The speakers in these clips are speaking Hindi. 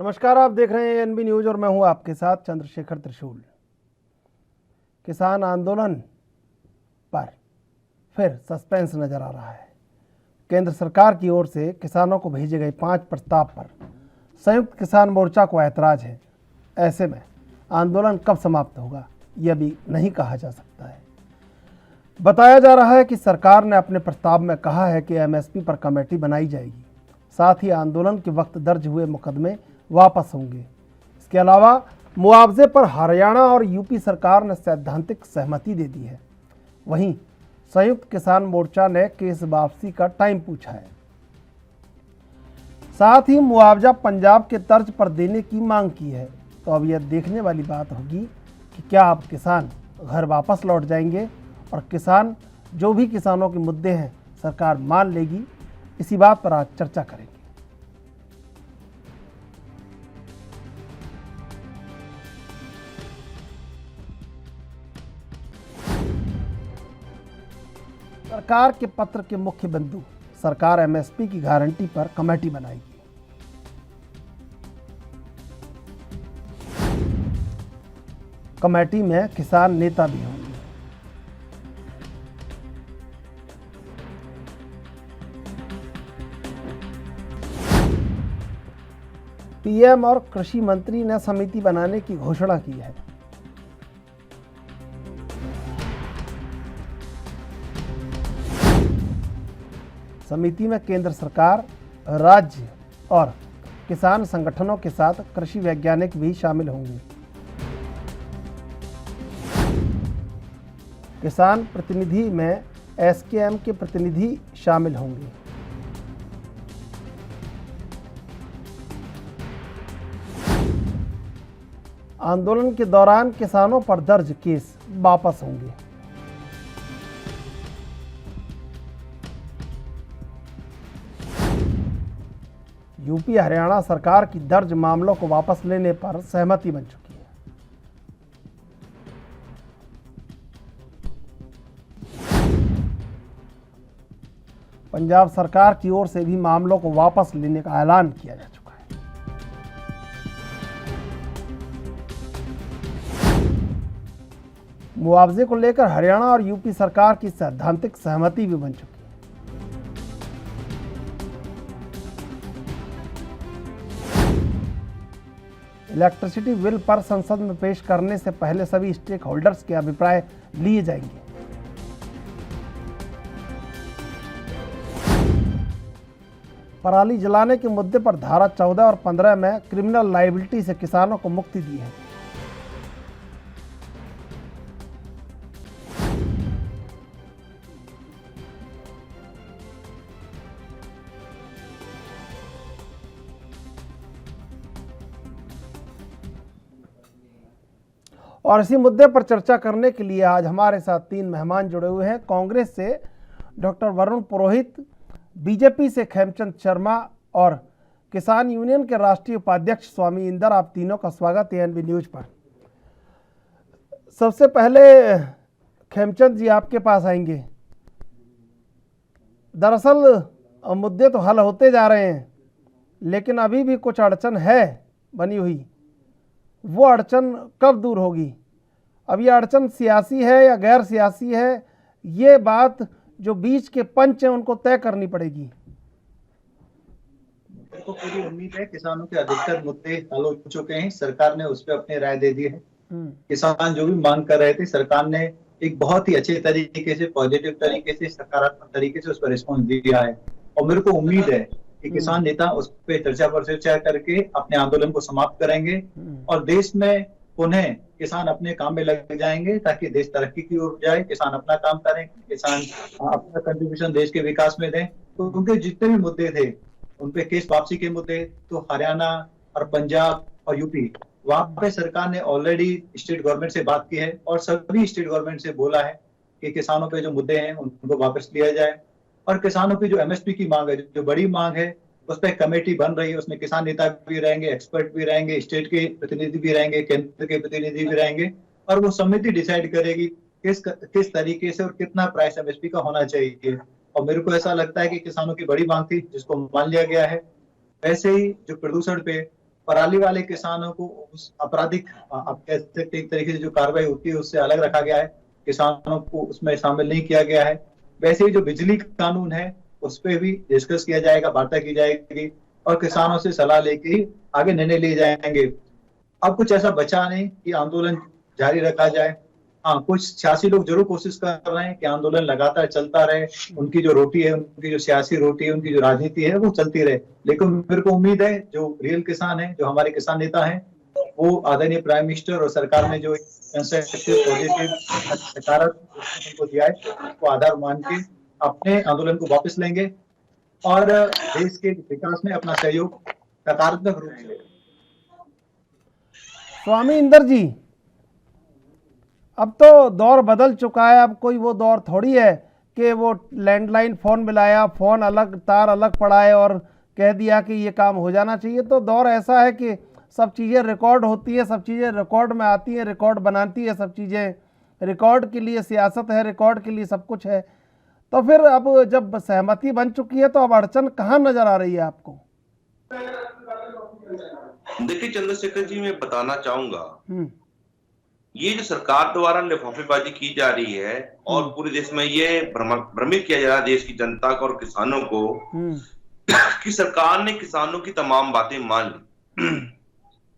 नमस्कार, आप देख रहे हैं एनबी न्यूज और मैं हूं आपके साथ चंद्रशेखर त्रिशूल। किसान आंदोलन पर फिर सस्पेंस नजर आ रहा है। केंद्र सरकार की ओर से किसानों को भेजे गए 5 प्रस्ताव पर संयुक्त किसान मोर्चा को ऐतराज है। ऐसे में आंदोलन कब समाप्त होगा यह भी नहीं कहा जा सकता है। बताया जा रहा है कि सरकार ने अपने प्रस्ताव में कहा है कि एमएसपी पर कमेटी बनाई जाएगी, साथ ही आंदोलन के वक्त दर्ज हुए मुकदमे वापस होंगे। इसके अलावा मुआवजे पर हरियाणा और यूपी सरकार ने सैद्धांतिक सहमति दे दी है। वहीं संयुक्त किसान मोर्चा ने केस वापसी का टाइम पूछा है। साथ ही मुआवजा पंजाब के तर्ज पर देने की मांग की है। तो अब यह देखने वाली बात होगी कि क्या अब किसान घर वापस लौट जाएंगे और किसान जो भी किसानों के मुद्दे हैं सरकार मान लेगी। इसी बात पर आज चर्चा करेंगे। सरकार के पत्र के मुख्य बिंदु। सरकार एमएसपी की गारंटी पर कमेटी बनाएगी। कमेटी में किसान नेता भी होंगे। पीएम और कृषि मंत्री ने समिति बनाने की घोषणा की है। समिति में केंद्र सरकार, राज्य और किसान संगठनों के साथ कृषि वैज्ञानिक भी शामिल होंगे। किसान प्रतिनिधि में एसकेएम के प्रतिनिधि शामिल होंगे। आंदोलन के दौरान किसानों पर दर्ज केस वापस होंगे। यूपी हरियाणा सरकार की दर्ज मामलों को वापस लेने पर सहमति बन चुकी है। पंजाब सरकार की ओर से भी मामलों को वापस लेने का ऐलान किया जा चुका है। मुआवजे को लेकर हरियाणा और यूपी सरकार की सैद्धांतिक सहमति भी बन चुकी है। इलेक्ट्रिसिटी बिल पर संसद में पेश करने से पहले सभी स्टेक होल्डर्स के अभिप्राय लिए जाएंगे। पराली जलाने के मुद्दे पर धारा 14 और 15 में क्रिमिनल लायबिलिटी से किसानों को मुक्ति दी है। और इसी मुद्दे पर चर्चा करने के लिए आज हमारे साथ 3 मेहमान जुड़े हुए हैं। कांग्रेस से डॉक्टर वरुण पुरोहित, बीजेपी से खेमचंद शर्मा और किसान यूनियन के राष्ट्रीय उपाध्यक्ष स्वामी इंदर। आप तीनों का स्वागत है एनबी न्यूज पर। सबसे पहले खेमचंद जी आपके पास आएंगे। दरअसल मुद्दे तो हल होते जा रहे हैं, लेकिन अभी भी कुछ अड़चन है बनी हुई। वो अड़चन कब दूर होगी? अब ये अड़चन सियासी है या गैर सियासी है, ये बात जो बीच के पंच हैं उनको तय करनी पड़ेगी। मेरे को पूरी उम्मीद है किसानों के अधिकतर मुद्दे हल हो चुके हैं। सरकार ने उस पर अपनी राय दे दी है। किसान जो भी मांग कर रहे थे, सरकार ने एक बहुत ही अच्छे तरीके से, पॉजिटिव तरीके से, सकारात्मक तरीके से उस पर रिस्पॉन्स दिया है। और मेरे को उम्मीद है कि किसान नेता उस पर चर्चा पर चर्चा करके अपने आंदोलन को समाप्त करेंगे और देश में पुनः किसान अपने काम में लग जाएंगे, ताकि देश तरक्की की ओर जाए। किसान अपना काम करें, किसान अपना कंट्रीब्यूशन देश के विकास में दें। तो उनके जितने भी मुद्दे थे, उनपे केस वापसी के मुद्दे, तो हरियाणा और पंजाब और यूपी, वहां पे सरकार ने ऑलरेडी स्टेट गवर्नमेंट से बात की है और सभी स्टेट गवर्नमेंट से बोला है कि किसानों पे जो मुद्दे हैं उनको वापस लिया जाए। और किसानों की जो एमएसपी की मांग है, जो बड़ी मांग है, उस पर कमेटी बन रही है। उसमें किसान नेता भी रहेंगे, एक्सपर्ट भी रहेंगे, स्टेट के प्रतिनिधि भी रहेंगे, केंद्र के प्रतिनिधि भी रहेंगे। और वो समिति डिसाइड करेगी किस तरीके से और कितना प्राइस एमएसपी का होना चाहिए। और मेरे को ऐसा लगता है कि किसानों की बड़ी मांग थी, जिसको मान लिया गया है। वैसे ही जो प्रदूषण पे पराली वाले किसानों को उस आपराधिक आप कह सकते एक तरीके से जो कार्रवाई होती है उससे अलग रखा गया है, किसानों को उसमें शामिल नहीं किया गया है। वैसे ही जो बिजली कानून है उस पर भी डिस्कस किया जाएगा, वार्ता की जाएगी और किसानों से सलाह लेके ही आगे निर्णय लिए जाएंगे। अब कुछ ऐसा बचा नहीं कि आंदोलन जारी रखा जाए। हाँ, कुछ सियासी लोग जरूर कोशिश कर रहे हैं कि आंदोलन लगातार चलता रहे, उनकी जो रोटी है, उनकी जो सियासी रोटी है, उनकी जो राजनीति है वो चलती रहे। लेकिन मेरे को उम्मीद है जो रियल किसान है, जो हमारे किसान नेता हैं, वो आदरणीय प्राइम मिनिस्टर और सरकार ने जो पॉजिटिव सकारात्मक उनको दिया है उसको आधार मान के अपने आंदोलन को वापस लेंगे और देश के विकास में अपना सहयोग सकारात्मक रूप से। स्वामी इंदर जी, अब तो दौर बदल चुका है। अब कोई वो दौर थोड़ी है कि वो लैंडलाइन फ़ोन मिलाया, फ़ोन अलग, तार अलग पड़ाए और कह दिया कि ये काम हो जाना चाहिए। तो दौर ऐसा है कि सब चीज़ें रिकॉर्ड होती है, सब चीज़ें रिकॉर्ड में आती हैं, रिकॉर्ड बनाती है, सब चीज़ें रिकॉर्ड के लिए सियासत है, रिकॉर्ड के लिए सब कुछ है। तो फिर अब जब सहमति बन चुकी है तो अब अड़चन कहाँ नज़र आ रही है आपको? देखिए चंद्रशेखर जी, मैं बताना चाहूंगा, ये जो सरकार द्वारा लिफाफेबाजी की जा रही है और पूरे देश में ये भ्रमित किया जा रहा है देश की जनता को और किसानों को कि सरकार ने किसानों की तमाम बातें मान ली।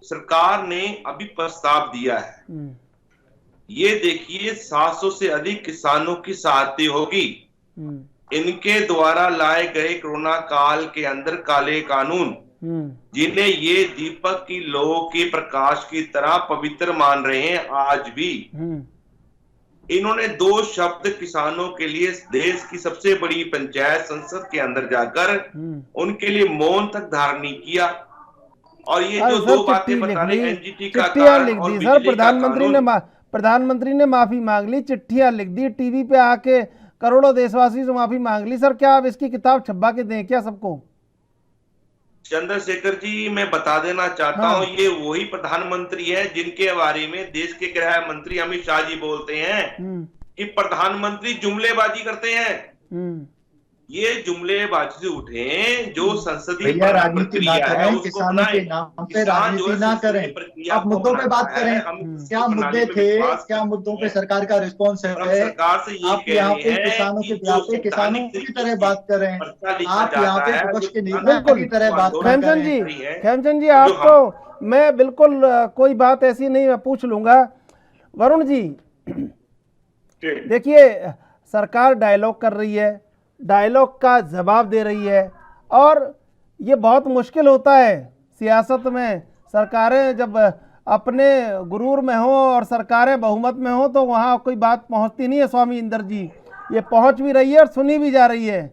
सरकार ने अभी प्रस्ताव दिया है, ये देखिए 700 से अधिक किसानों की सहायता होगी। इनके द्वारा लाए गए कोरोना काल के अंदर काले कानून, जिन्हें ये दीपक की लौ के प्रकाश की तरह पवित्र मान रहे हैं, आज भी इन्होंने 2 शब्द किसानों के लिए देश की सबसे बड़ी पंचायत संसद के अंदर जाकर उनके लिए मौन तक धारण नहीं किया। और ये जो 2 बातें बताने, एनजीटी का कारण और बिजली का कानून, प्रधानमंत्री ने माफी मांग ली, चिट्ठियां लिख दी, टीवी पे आके करोड़ों देशवासी से माफी मांग ली। सर, क्या आप इसकी किताब छपवा के दें क्या सबको? चंद्रशेखर जी, मैं बता देना चाहता हूं, ये वही प्रधानमंत्री है जिनके बारे में देश के गृह मंत्री अमित शाह जी बोलते हैं कि प्रधानमंत्री जुमलेबाजी करते हैं। ये जुमलेबाजी से उठे, जो संसदीय राजनीति ना करें, किसानों के नाम पे राजनीति ना करें, आप मुद्दों पे बात करें। क्या मुद्दे थे, क्या मुद्दों पे सरकार का रिस्पॉन्स है? सरकार से आप यहाँ पे किसानों के ब्याह किसानों की तरह बात करें, आप यहाँ पे विपक्ष के नेता की तरह बात करें। खेमचंद जी, आपको मैं बिल्कुल कोई बात ऐसी नहीं मैं पूछ लूंगा। वरुण जी, देखिए सरकार डायलॉग कर रही है, डायलॉग का जवाब दे रही है और ये बहुत मुश्किल होता है सियासत में। सरकारें जब अपने गुरूर में हो और सरकारें बहुमत में हो तो वहाँ कोई बात पहुँचती नहीं है। स्वामी इंदर जी, ये पहुँच भी रही है और सुनी भी जा रही है।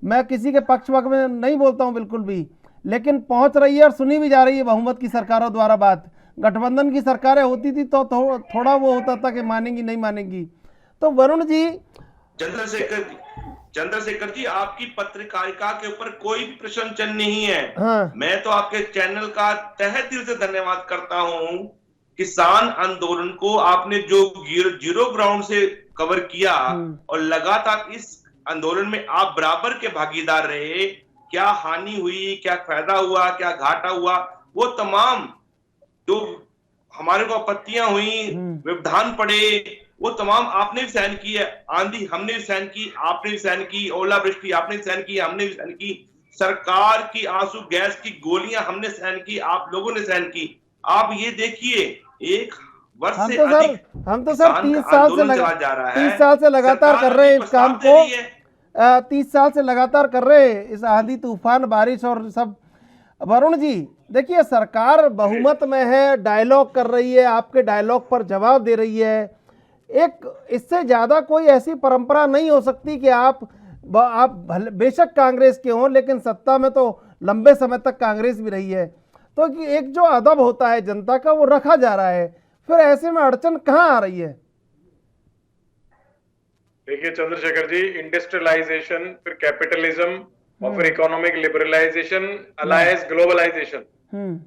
मैं किसी के पक्ष में नहीं बोलता हूँ बिल्कुल भी, लेकिन पहुँच रही है और सुनी भी जा रही है बहुमत की सरकारों द्वारा बात। गठबंधन की सरकारें होती थी तो थोड़ा वो होता था कि मानेंगी नहीं मानेंगी। तो वरुण जी, चंद्रशेखर जी, आपकी पत्रकारिता के ऊपर कोई भी प्रश्न चिन्ह नहीं है। हाँ। मैं तो आपके चैनल का तहे दिल से धन्यवाद करता हूं। किसान आंदोलन को आपने जो जीरो ग्राउंड से कवर किया और लगातार इस आंदोलन में आप बराबर के भागीदार रहे। क्या हानि हुई, क्या फायदा हुआ, क्या घाटा हुआ, वो तमाम जो हमारे को आपत्तियां हुई, व्यवधान पड़े, वो तमाम आपने भी सहन की है। आंधी हमने भी सहन की, आपने भी सहन की, ओलावृष्टि आपने भी सहन की, हमने भी सहन की, सरकार की आंसू गैस की गोलियां हमने सहन की, आप लोगों ने सहन की। आप ये देखिए, 1 वर्ष से अधिक हम तो सर 30 साल से लगातार कर रहे हैं इस काम को। 30 साल से लगातार कर रहे हैं इस आंधी तूफान बारिश और सब। वरुण जी, देखिए सरकार बहुमत में है, डायलॉग कर रही है, आपके डायलॉग पर जवाब दे रही है। एक इससे ज़्यादा कोई ऐसी परंपरा नहीं हो सकती कि आप बेशक कांग्रेस के हों लेकिन सत्ता में तो लंबे समय तक कांग्रेस भी रही है। तो कि एक जो अदब होता है जनता का वो रखा जा रहा है, फिर ऐसे में अड़चन कहाँ आ रही है? देखिए चंद्रशेखर जी, इंडस्ट्रियलाइजेशन, फिर कैपिटलिज्म और फिर इकोनॉमिक लिबरलाइजेशन, अलायंस ग्लोबलाइजेशन,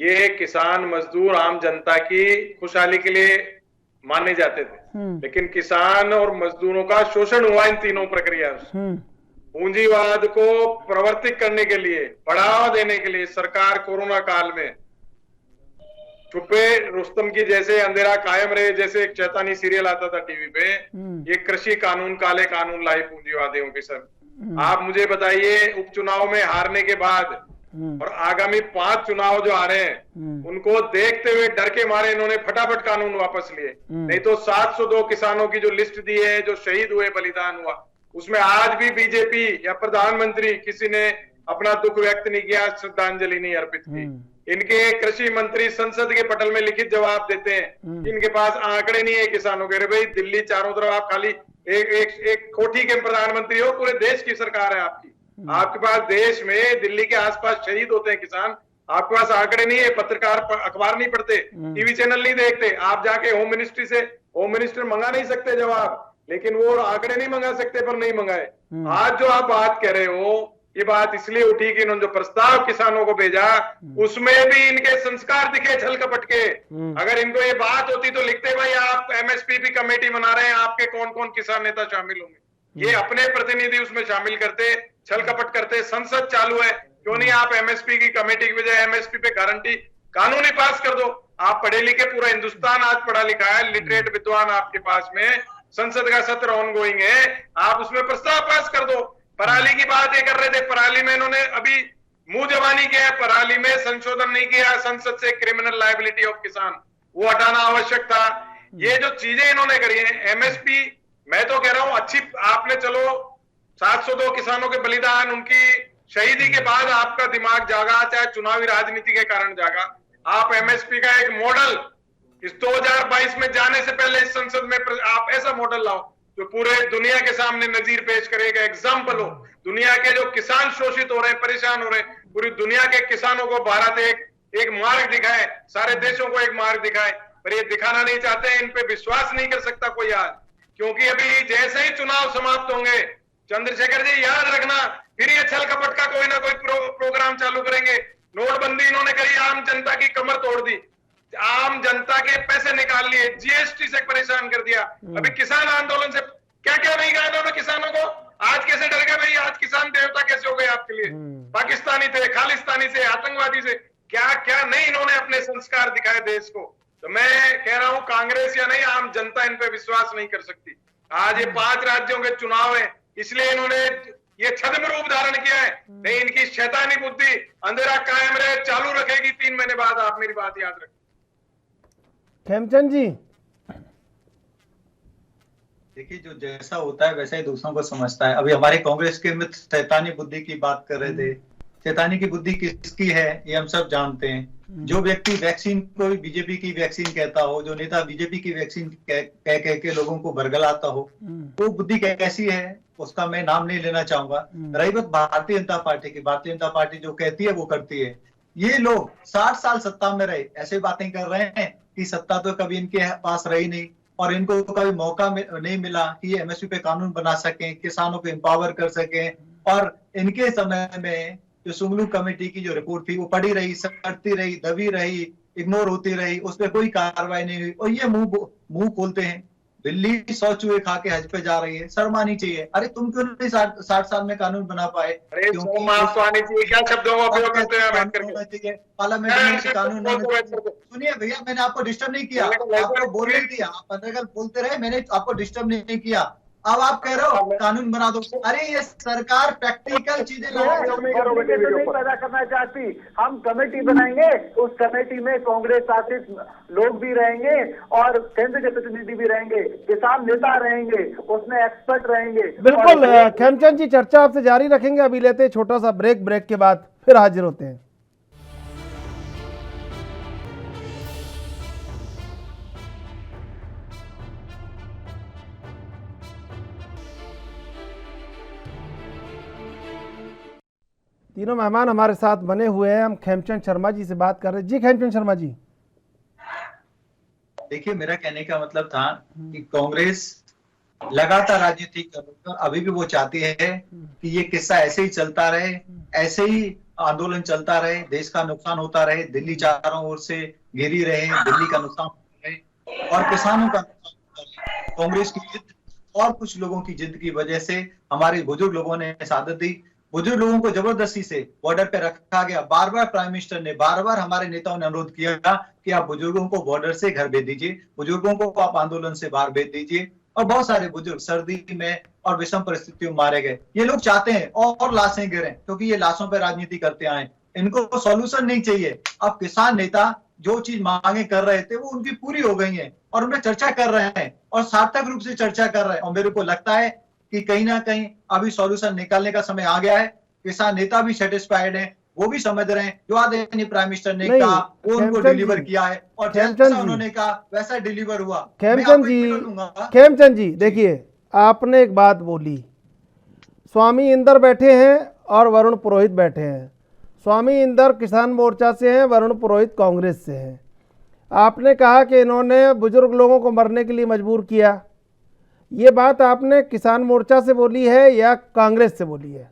ये किसान, मजदूर, आम जनता की खुशहाली के लिए माने जाते थे। लेकिन किसान और मजदूरों का शोषण हुआ इन तीनों प्रक्रिया से। पूंजीवाद को प्रवर्तित करने के लिए, बढ़ावा देने के लिए सरकार कोरोना काल में छुपे रुस्तम की जैसे अंधेरा कायम रहे, जैसे एक चैतानी सीरियल आता था टीवी पे, ये कृषि कानून, काले कानून लाए पूंजीवादियों के सर। आप मुझे बताइए, उपचुनाव में हारने के बाद और आगामी 5 चुनाव जो आ रहे हैं, उनको देखते हुए डर के मारे इन्होंने फटाफट कानून वापस लिए। नहीं तो 702 किसानों की जो लिस्ट दी है, जो शहीद हुए, बलिदान हुआ, उसमें आज भी बीजेपी या प्रधानमंत्री किसी ने अपना दुख व्यक्त नहीं किया, श्रद्धांजलि नहीं अर्पित की। इनके कृषि मंत्री संसद के पटल में लिखित जवाब देते हैं, इनके पास आंकड़े नहीं है किसानों के। अरे भाई, दिल्ली चारों तरफ आप खाली एक कोठी के प्रधानमंत्री हो, पूरे देश की सरकार है आपकी। आपके पास देश में दिल्ली के आसपास शहीद होते हैं किसान, आपके पास आंकड़े नहीं है, पत्रकार अखबार नहीं पढ़ते, टीवी चैनल नहीं देखते। आप जाके होम मिनिस्ट्री से होम मिनिस्टर मंगा नहीं सकते जवाब, लेकिन वो आंकड़े नहीं मंगा सकते, पर नहीं मंगाए। आज जो आप बात कह रहे हो, ये बात इसलिए उठी कि इन्होंने जो प्रस्ताव किसानों को भेजा, उसमें भी इनके संस्कार दिखे छल कपट के। अगर इनको ये बात होती तो लिखते, भाई आप एमएसपी कमेटी बना रहे हैं, आपके कौन कौन किसान नेता शामिल होंगे। ये अपने प्रतिनिधि उसमें शामिल करते, छल कपट करते। संसद चालू है, क्यों नहीं आप एमएसपी की कमेटी की बजाय एमएसपी पे गारंटी कानून ही पास कर दो। आप पढ़े लिखे, पूरा हिंदुस्तान आज पढ़ा लिखा है, लिटरेट विद्वान आपके पास में, संसद का सत्र ऑनगोइंग है, आप उसमें प्रस्ताव पास कर दो। पराली की बात ये कर रहे थे, पराली में इन्होंने अभी मुंह जबानी किया है, पराली में संशोधन नहीं किया संसद से, क्रिमिनल लायबिलिटी ऑफ किसान, वो हटाना आवश्यक था। ये जो चीजें इन्होंने करी है, एमएसपी, मैं तो कह रहा हूं अच्छी, आपने चलो 702 किसानों के बलिदान, उनकी शहीदी के बाद आपका दिमाग जागा, चाहे चुनावी राजनीति के कारण जागा। आप एमएसपी का एक मॉडल इस 2022 में जाने से पहले इस संसद में आप ऐसा मॉडल लाओ जो पूरे दुनिया के सामने नजीर पेश करेगा, एग्जाम्पल हो। दुनिया के जो किसान शोषित हो रहे हैं, परेशान हो रहे हैं, पूरी दुनिया के किसानों को भारत एक मार्ग दिखाए, सारे देशों को एक मार्ग दिखाए, पर ये दिखाना नहीं चाहते हैं। इन पे विश्वास नहीं कर सकता कोई आज, क्योंकि अभी जैसे ही चुनाव समाप्त होंगे, चंद्रशेखर जी याद रखना, फिर ये छल कपट का कोई ना कोई प्रोग्राम चालू करेंगे। नोटबंदी इन्होंने करी, आम जनता की कमर तोड़ दी, आम जनता के पैसे निकाल लिए, जीएसटी से परेशान कर दिया। अभी किसान आंदोलन से क्या क्या नहीं कहा इन्होंने किसानों को। आज कैसे डर गए भाई, आज किसान देवता कैसे हो गए आपके लिए, पाकिस्तानी थे, खालिस्तानी से, आतंकवादी से, क्या क्या नहीं इन्होंने अपने संस्कार दिखाए देश को। तो मैं कह रहा हूं, कांग्रेस या नहीं, आम जनता इन पे विश्वास नहीं कर सकती। आज ये 5 राज्यों के चुनाव है, इसलिए इन्होंने ये छद्म रूप धारण किया है। नहीं, इनकी शैतानी बुद्धि अंधेरा कायम रहे, चालू रखेगी 3 महीने बाद, आप मेरी बात याद रखें। खेमचंद जी, देखिए, जो जैसा होता है वैसा ही दूसरों को समझता है। अभी हमारे कांग्रेस के मित्र शैतानी बुद्धि की बात कर रहे थे। शैतानी की बुद्धि किसकी है ये हम सब जानते हैं। जो व्यक्ति वैक्सीन को भी बीजेपी की वैक्सीन कहता हो, जो नेता बीजेपी की वैक्सीन कह के लोगों को बरगलाता हो, वो बुद्धि कैसी है उसका मैं नाम नहीं लेना चाहूंगा। रही बात भारतीय जनता पार्टी की, भारतीय जनता पार्टी जो कहती है वो करती है। ये लोग 60 साल सत्ता में रहे, ऐसे बातें कर रहे हैं कि सत्ता तो कभी इनके पास रही नहीं और इनको कभी मौका नहीं मिला कि ये एमएसपी पे कानून बना सकें, किसानों को एम्पावर कर सकें। और इनके समय में जो सुंगलू कमेटी की जो रिपोर्ट थी वो पड़ी रही, सड़ती रही, दबी रही, इग्नोर होती रही, उस पर कोई कार्रवाई नहीं हुई। और ये मुंह खोलते हैं, दिल्ली 100 चूहे खा के हज पे जा रही है, शर्म आनी चाहिए। अरे तुम क्यों नहीं 60 साल में कानून बना पाए? क्योंकि क्या शब्दों का उपयोग करते हैं, पार्लियामेंट में कानून। सुनिए भैया, मैंने आपको डिस्टर्ब नहीं किया, आपको बोलने दिया, आप अंदर बोलते रहे, मैंने आपको डिस्टर्ब नहीं किया। अब आप कह रहे हो कानून बना दो। अरे ये सरकार प्रैक्टिकल चीजें नहीं पैदा करना चाहती। हम कमेटी बनाएंगे, उस कमेटी में कांग्रेस शासित लोग भी रहेंगे और केंद्र के प्रतिनिधि भी रहेंगे, किसान नेता रहेंगे, उसमें एक्सपर्ट रहेंगे। बिल्कुल खेमचंद जी, चर्चा आपसे जारी रखेंगे। अभी लेते हैं छोटा सा ब्रेक, ब्रेक के बाद फिर हाजिर होते हैं। तीनों मेहमान हमारे साथ बने हुए हैं। हम खेमचंद शर्मा जी से बात कर रहे हैं। जी खेमचंद शर्मा जी, देखिए, मेरा कहने का मतलब था कि कांग्रेस लगातार राजनीति कर रही है और अभी भी वो चाहती है कि ये किस्सा ऐसे ही चलता रहे, ऐसे ही आंदोलन चलता रहे, देश का नुकसान होता रहे, दिल्ली चारों ओर से घेरी रहे, दिल्ली का नुकसान होता रहे और किसानों का नुकसान होता रहे। कांग्रेस की जिद और कुछ लोगों की जिद की वजह से हमारे बुजुर्ग लोगों ने शहादत दी। बुजुर्ग लोगों को जबरदस्ती से बॉर्डर पे रखा गया। बार बार प्राइम मिनिस्टर ने, बार बार हमारे नेताओं ने अनुरोध किया कि आप बुजुर्गों को बॉर्डर से घर भेज दीजिए, बुजुर्गों को आप आंदोलन से बाहर भेज दीजिए। और बहुत सारे बुजुर्ग सर्दी में और विषम परिस्थितियों में मारे गए। ये लोग चाहते हैं और लाशें गिरे, क्योंकि ये लाशों पर राजनीति करते आए। इनको सॉल्यूशन नहीं चाहिए। अब किसान नेता जो चीज मांगे कर रहे थे वो उनकी पूरी हो गई है और उनमें चर्चा कर रहे हैं और सार्थक रूप से चर्चा कर रहे हैं। और मेरे को लगता है कि कहीं ना कहीं अभी सॉल्यूशन निकालने का समय आ गया है। किसान नेता भी सेटिस्फाइड हैं, वो भी समझ रहे हैं जो आदरणीय प्राइम मिनिस्टर ने कहा वो उनको डिलीवर किया है और जैसा उन्होंने कहा वैसा डिलीवर हुआ। खेमचंद जी देखिए, आपने एक बात बोली, स्वामी इंदर बैठे हैं और वरुण पुरोहित बैठे हैं। स्वामी इंदर किसान मोर्चा से हैं, वरुण पुरोहित कांग्रेस से हैं। आपने कहा कि इन्होंने बुजुर्ग लोगों को मरने के लिए मजबूर किया। ये बात आपने किसान मोर्चा से बोली है या कांग्रेस से बोली है?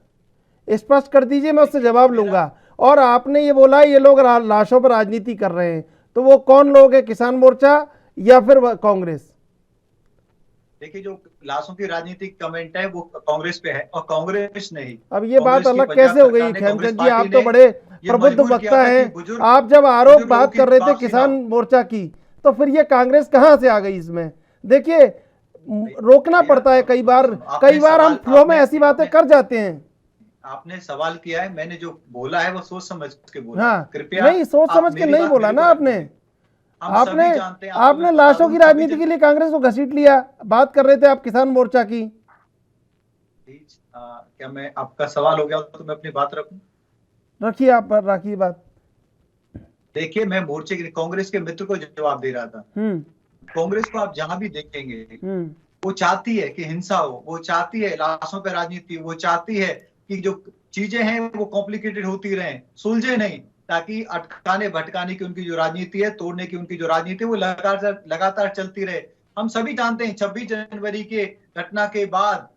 स्पष्ट कर दीजिए, मैं उससे जवाब लूंगा। और आपने ये बोला ये लोग लाशों पर राजनीति कर रहे हैं, तो वो कौन लोग हैं, किसान मोर्चा या फिर कांग्रेस? देखिए, जो लाशों की राजनीतिक कमेंट है वो कांग्रेस पे है और कांग्रेस नहीं। अब ये बात अलग कैसे हो गई खेमचंद जी? आप तो बड़े प्रबुद्ध वक्ता हैं। आप जब आरोप बात कर रहे थे किसान मोर्चा की, तो फिर ये कांग्रेस कहां से आ गई इसमें? देखिए, रोकना पड़ता है कई बार हम फ्लो में ऐसी बातें कर जाते हैं। आपने सवाल किया है, मैंने जो बोला है वो सोच समझ के बोला। हाँ, कृपया नहीं सोच समझ के नहीं बोला ना आपने लाशों की राजनीति के लिए कांग्रेस को घसीट लिया। बात कर रहे थे आप किसान मोर्चा की। क्या मैं, आपका सवाल हो गया तो मैं अपनी बात रखूं? रखिए, आप रखिए बात। देखिए, मैं मोर्चे के कांग्रेस के मित्र को जवाब दे रहा था। कांग्रेस को आप जहां भी देखेंगे वो चाहती है कि हिंसा हो, वो चाहती है लाशों पर राजनीति, वो चाहती है कि जो चीजें हैं वो कॉम्प्लिकेटेड होती रहें, सुलझे नहीं, ताकि अटकाने भटकाने की उनकी जो राजनीति है, तोड़ने की उनकी जो राजनीति है वो लगातार चलती रहे। हम सभी जानते हैं 26 जनवरी के घटना के बाद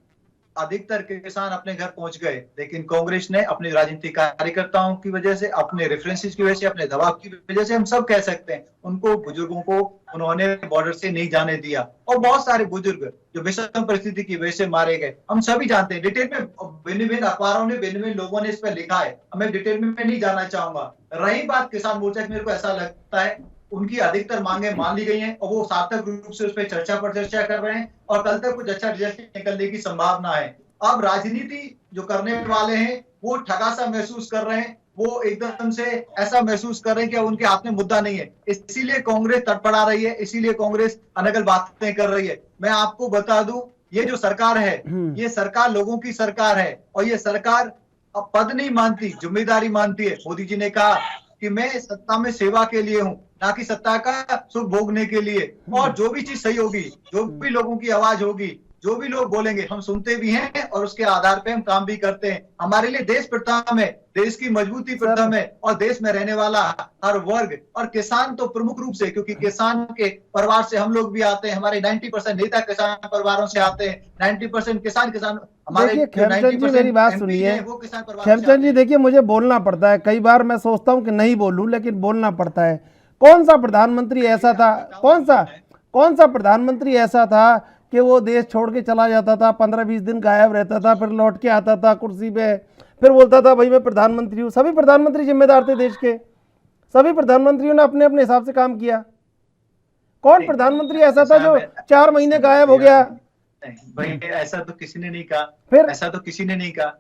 अधिकतर किसान अपने घर पहुंच गए, लेकिन कांग्रेस ने अपने राजनीतिक कार्यकर्ताओं की वजह से, अपने रेफरेंसेस की वजह से, अपने दबाव की वजह से, हम सब कह सकते हैं, उनको बुजुर्गों को उन्होंने बॉर्डर से नहीं जाने दिया। और बहुत सारे बुजुर्ग जो विषम परिस्थिति की वजह से मारे गए, हम सभी जानते हैं। डिटेल में भिन्न अखबारों ने, भिन्न लोगों ने इस पर लिखा है, मैं डिटेल में नहीं जाना चाहूंगा। रही बात किसान मोर्चा की, मेरे को ऐसा लगता है उनकी अधिकतर मांगे मान ली गई हैं और वो सार्थक रूप से उस पर चर्चा कर रहे हैं और कल तक कुछ अच्छा रिजल्ट निकलने की संभावना है। अब राजनीति जो करने वाले हैं वो ठगा सा महसूस कर रहे हैं, वो एकदम से ऐसा महसूस कर रहे हैं कि उनके हाथ में मुद्दा नहीं है, इसीलिए कांग्रेस तड़पड़ा रही है, इसीलिए कांग्रेस अनगल बातें कर रही है। मैं आपको बता दूं, ये जो सरकार है, ये सरकार लोगों की सरकार है और ये सरकार अब पद नहीं मानती, जिम्मेदारी मानती है। मोदी जी ने कहा कि मैं सत्ता में सेवा के लिए हूं, ना कि सत्ता का सुख भोगने के लिए। और जो भी चीज सही होगी, जो भी लोगों की आवाज होगी, जो भी लोग बोलेंगे, हम सुनते भी हैं और उसके आधार पे हम काम भी करते हैं। हमारे लिए देश प्रथम है, देश की मजबूती प्रथम है और देश में रहने वाला हर वर्ग, और किसान तो प्रमुख रूप से, क्योंकि किसान के परिवार से हम लोग भी आते हैं। हमारे 90% नेता किसान परिवारों से आते हैं, 90% किसान हमारे। खेमचंद जी मेरी बात सुनिए। खेमचंद जी देखिए, मुझे बोलना पड़ता है, कई बार मैं सोचता हूँ कि नहीं बोलूं, लेकिन बोलना पड़ता है। कौन सा प्रधानमंत्री ऐसा था, कौन सा प्रधानमंत्री ऐसा था कि वो देश छोड़ के चला जाता था, 15-20 दिन गायब रहता था, फिर लौट के आता था कुर्सी पे, फिर बोलता था भाई मैं प्रधानमंत्री हूँ? सभी प्रधानमंत्री जिम्मेदार थे देश के, सभी प्रधानमंत्रियों ने अपने अपने हिसाब से काम किया। कौन प्रधानमंत्री ऐसा था जो 4 महीने गायब हो गया? भाई ऐसा तो किसी ने नहीं कहा, फिर ऐसा तो किसी ने नहीं कहा।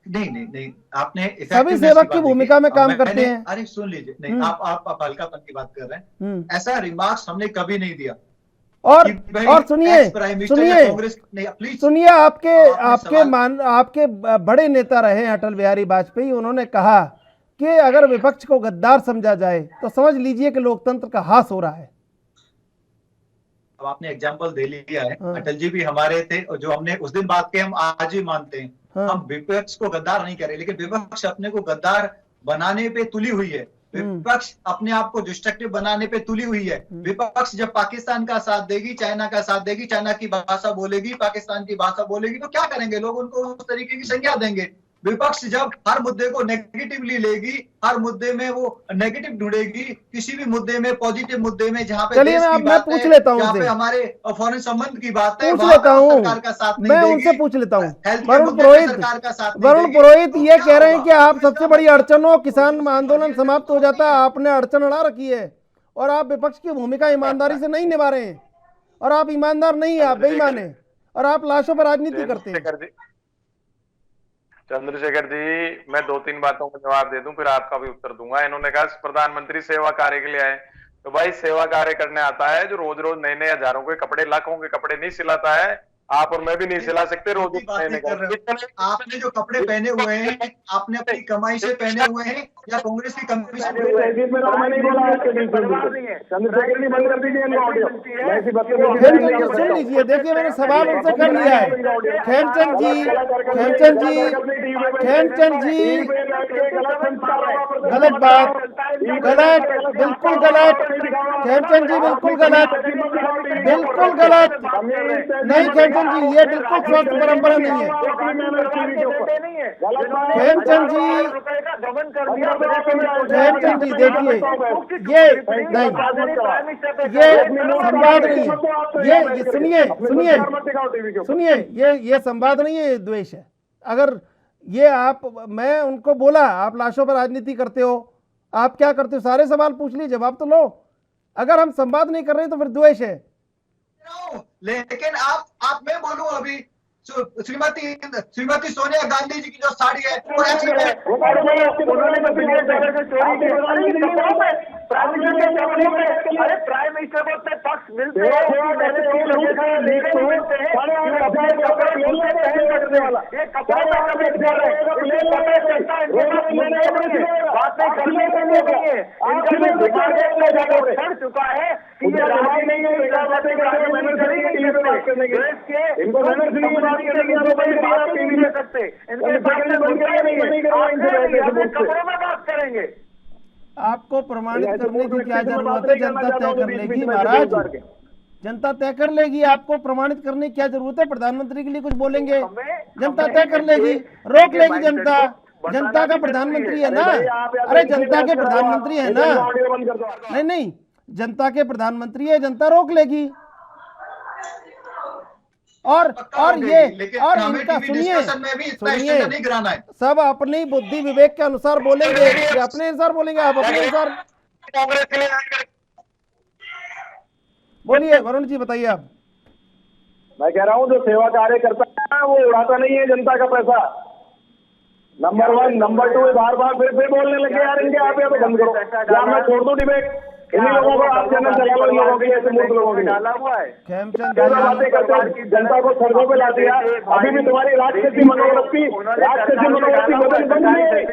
नहीं, आपने सभी सेवक की भूमिका में काम करते हैं। अरे सुन लीजिए, नहीं आप हल्कापन की बात कर रहे हैं, ऐसा रिमार्क्स हमने कभी नहीं दिया। और सुनिए, आपके बड़े नेता रहे अटल बिहारी वाजपेयी, उन्होंने कहा कि अगर विपक्ष को गद्दार समझा जाए तो समझ लीजिए कि लोकतंत्र का हास हो रहा है। अब आपने एग्जाम्पल दे लिया है। अटल जी भी हमारे थे और जो हमने उस दिन बात की हम आज भी मानते हैं। हम विपक्ष को गद्दार नहीं कर रहे, लेकिन विपक्ष अपने को गद्दार बनाने पे तुली हुई है। विपक्ष अपने आप को डिस्ट्रक्टिव बनाने पे तुली हुई है। विपक्ष जब पाकिस्तान का साथ देगी, चाइना का साथ देगी, चाइना की भाषा बोलेगी, पाकिस्तान की भाषा बोलेगी, तो क्या करेंगे लोग? उनको उस तरीके की संज्ञा देंगे। विपक्ष जब हर मुद्दे को नेगेटिवली लेगी, हर मुद्दे में वो नेगेटिव ढूंढेगी, किसी भी मुद्दे में, पॉजिटिव मुद्दे में, जहाँ पे चलिए देश की मैं बात पूछ है, लेता हूं जहाँ उनसे, पे हमारे फॉरेन संबंध की बात है, पूछ वहां लेता पे हूं, सरकार का साथ नहीं मैं देगी। उनसे पूछ लेता हूं। हेल्थ के वरुण मुद्दे पे पुरोहित, सरकार का साथ नहीं वरुण देगी, पुरोहित तो ये क्या कह रहे हैं होगा? कि आप तो इसका सबसे बड़ी मतलब अड़चन हो, मोदी किसान जी आंदोलन के समाप्त हो तो जाता है, नहीं है। आपने अड़चन अड़ा रखी है और आप विपक्ष की भूमिका ईमानदारी से नहीं निभा रहे हैं, और आप ईमानदार नहीं है, आप बेईमान है, और आप लाशों पर राजनीति करते हैं। चंद्रशेखर जी, मैं 2-3 बातों का जवाब दे दूं, फिर आपका भी उत्तर दूंगा। इन्होंने कहा प्रधानमंत्री सेवा कार्य के लिए आए, तो भाई सेवा कार्य करने आता है जो रोज रोज नए नए हजारों के कपड़े, लाखों के कपड़े नहीं सिलाता है। आप और मैं भी नहीं सिला सकते रोज बात नए नहीं कर रहे नए। हो। आपने जो कपड़े पहने हुए हैं, आपने अपनी कमाई से पहने हुए हैं या कांग्रेस की कमीशन? सुन लीजिए, देखिए मैंने सवाल उनसे कर लिया है। खेमचंद जी, खेमचंद जी, खेमचंद जी, गलत बात, गलत, बिल्कुल गलत, खेमचंद जी बिल्कुल गलत, बिल्कुल गलत नहीं खेमचंद जी, ये बिल्कुल स्वस्थ परंपरा नहीं है। खेमचंद जी, खेमचंद जी देखिए, ये नहीं, ये संवाद नहीं है, ये सुनिए सुनिए सुनिए, ये संवाद नहीं है, ये द्वेष है। अगर ये आप, मैं उनको बोला आप लाशों पर राजनीति करते हो, आप क्या करते हो, सारे सवाल पूछ लीजिए, जवाब तो लो। अगर हम संवाद नहीं कर रहे तो फिर द्वेष है। लेकिन आप मैं बोलूं अभी, श्रीमती सोनिया गांधी जी की जो साड़ी है वो ऐसी है, प्राइम मिनिस्टर को अपने पक्ष मिलते हैं, ये कपड़े चढ़ चुका है कि बात करेंगे। आपको प्रमाणित करने की क्या जरूरत है, जनता तय कर लेगी महाराज, जनता तय कर लेगी। आपको प्रमाणित करने की क्या जरूरत है, प्रधानमंत्री के लिए कुछ बोलेंगे, जनता तय कर लेगी, रोक लेगी जनता, जनता का प्रधानमंत्री है ना, अरे जनता के प्रधानमंत्री है ना, नहीं नहीं, जनता के प्रधानमंत्री है, जनता रोक लेगी। और ये, और इनका सुनिए सुनिए, सब अपनी बुद्धि विवेक के अनुसार बोलेंगे, ये अपने अनुसार बोलेंगे, आप अपने अनुसार कांग्रेस के लिए बोलिए। वरुण जी बताइए आप। मैं कह रहा हूँ जो सेवा कार्य करता है वो उड़ाता नहीं है जनता का पैसा, नंबर 1। नंबर 2, बार बार फिर बोलने लगे यार इनके, आप या तो बंद करो, या मैं छोड़ दूं डिबेट, इन्हीं लोगों को आप चैनल चला लो, लोगों के ऐसे मूर्ख लोगों के डाला हुआ है। खेमचंद बातें करते जनता को सड़कों पे ला दिया, अभी भी तुम्हारी राजनीति मनोवृत्ति बदल बन गई है।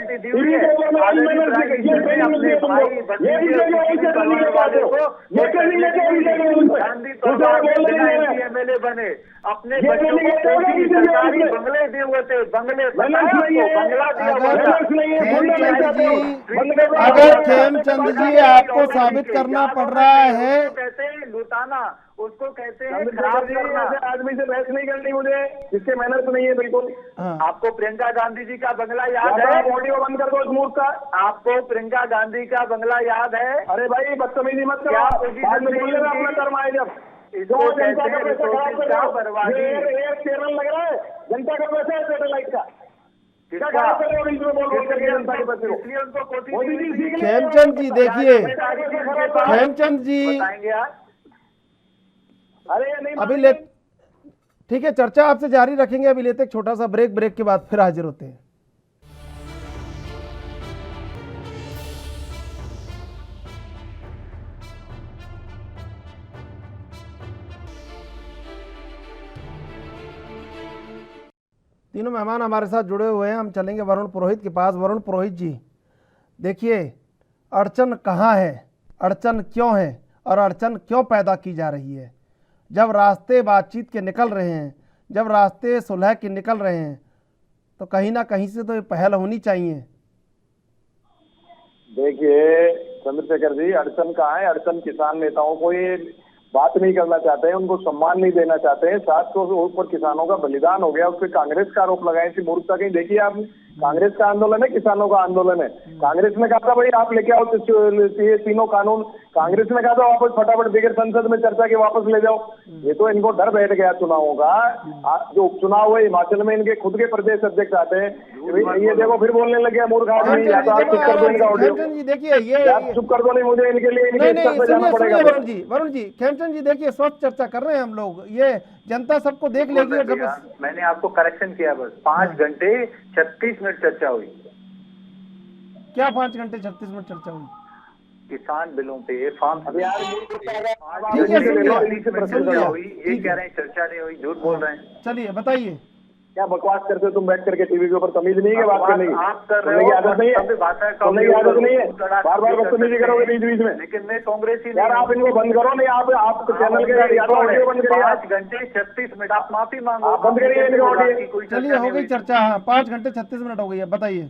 एमएलए बने, अपने बच्चों को सरकारी बंगले दिए हुए थे, बंगला दिया। अगर खेमचंद जी आपको साबित करना पड़ रहा है, कहते हैं लुटाना, उसको कहते हैं आदमी से बहस नहीं करनी मुझे, जिसके मेहनत नहीं है बिल्कुल। आपको प्रियंका गांधी जी का बंगला याद है? ऑडियो बंद कर दो इस मूर्ख का। आपको प्रियंका गांधी का बंगला याद है? अरे भाई बदतमीजी मत करो, अपना कर्म आए जब इसको कहते हैं बर्बादी। केरल लग रहा है, जनता का पैसा है सैटेलाइट का। खेमचंद जी देखिए, खेमचंद जी अभी ले, ठीक है, चर्चा आपसे जारी रखेंगे, अभी लेते एक छोटा सा ब्रेक, ब्रेक के बाद फिर हाजिर होते हैं। तीनों मेहमान हमारे साथ जुड़े हुए हैं, हम चलेंगे वरुण पुरोहित के पास। वरुण पुरोहित जी देखिए, अड़चन कहाँ है, अड़चन क्यों है, और अड़चन क्यों पैदा की जा रही है? जब रास्ते बातचीत के निकल रहे हैं, जब रास्ते सुलह के निकल रहे हैं, तो कहीं ना कहीं से तो ये पहल होनी चाहिए। देखिए चंद्रशेखर जी, अड़चन कहाँ है? अड़चन किसान नेताओं को ये बात नहीं करना चाहते हैं, उनको सम्मान नहीं देना चाहते हैं। 700 से ऊपर किसानों का बलिदान हो गया, उस पर कांग्रेस का आरोप लगाए, इसी मूर्खता कहीं देखिए आपने? कांग्रेस का आंदोलन है, किसानों का आंदोलन है। कांग्रेस ने कहा था भाई आप लेके आओ ये तीनों कानून, कांग्रेस ने कहा था वापस फटाफट बगैर संसद में चर्चा के वापस ले जाओ। ये तो इनको डर बैठ गया चुनावों का। जो उपचुनाव हुए हिमाचल में, इनके खुद के प्रदेश अध्यक्ष आते हैं, ये देखो फिर बोलने लगे मूर्ख आदमी, या तो आप चुप कर दो इनका ऑडियो, देखिए ये चुप कर दो, नहीं मुझे इनके लिए इनके स्तर पे जाना पड़ेगा। वरुण जी खेमचंद जी देखिए स्वस्थ चर्चा कर रहे हैं हम लोग, ये जनता सबको देख लेगी। मैंने आपको करेक्शन किया, बस 5 घंटे 36 मिनट चर्चा हुई। क्या 5 घंटे 36 मिनट चर्चा हुई? किसान बिलों पे फार्म ठीक है, चर्चा हुई, ये कह रहे हैं चर्चा नहीं हुई, झूठ बोल रहे हैं। चलिए बताइए क्या बकवास करते हो तुम बैठ करके टीवी के ऊपर? तमीज नहीं है बात करने की, आप कर रहे हो, आदत नहीं है, सुनने की आदत नहीं है, बार बार बदतमीजी करोगे बीच बीच में। लेकिन मैं कांग्रेसी यार आप इनको बंद करो, नहीं आप चैनल के या तो ऑडियो बंद करिए। 5 घंटे 36 मिनट आप माफी मांगो, आप बंद करिए इनको ऑडियो। चलिए हो गई चर्चा, हाँ 5 घंटे 36 मिनट हो गई है, बताइए।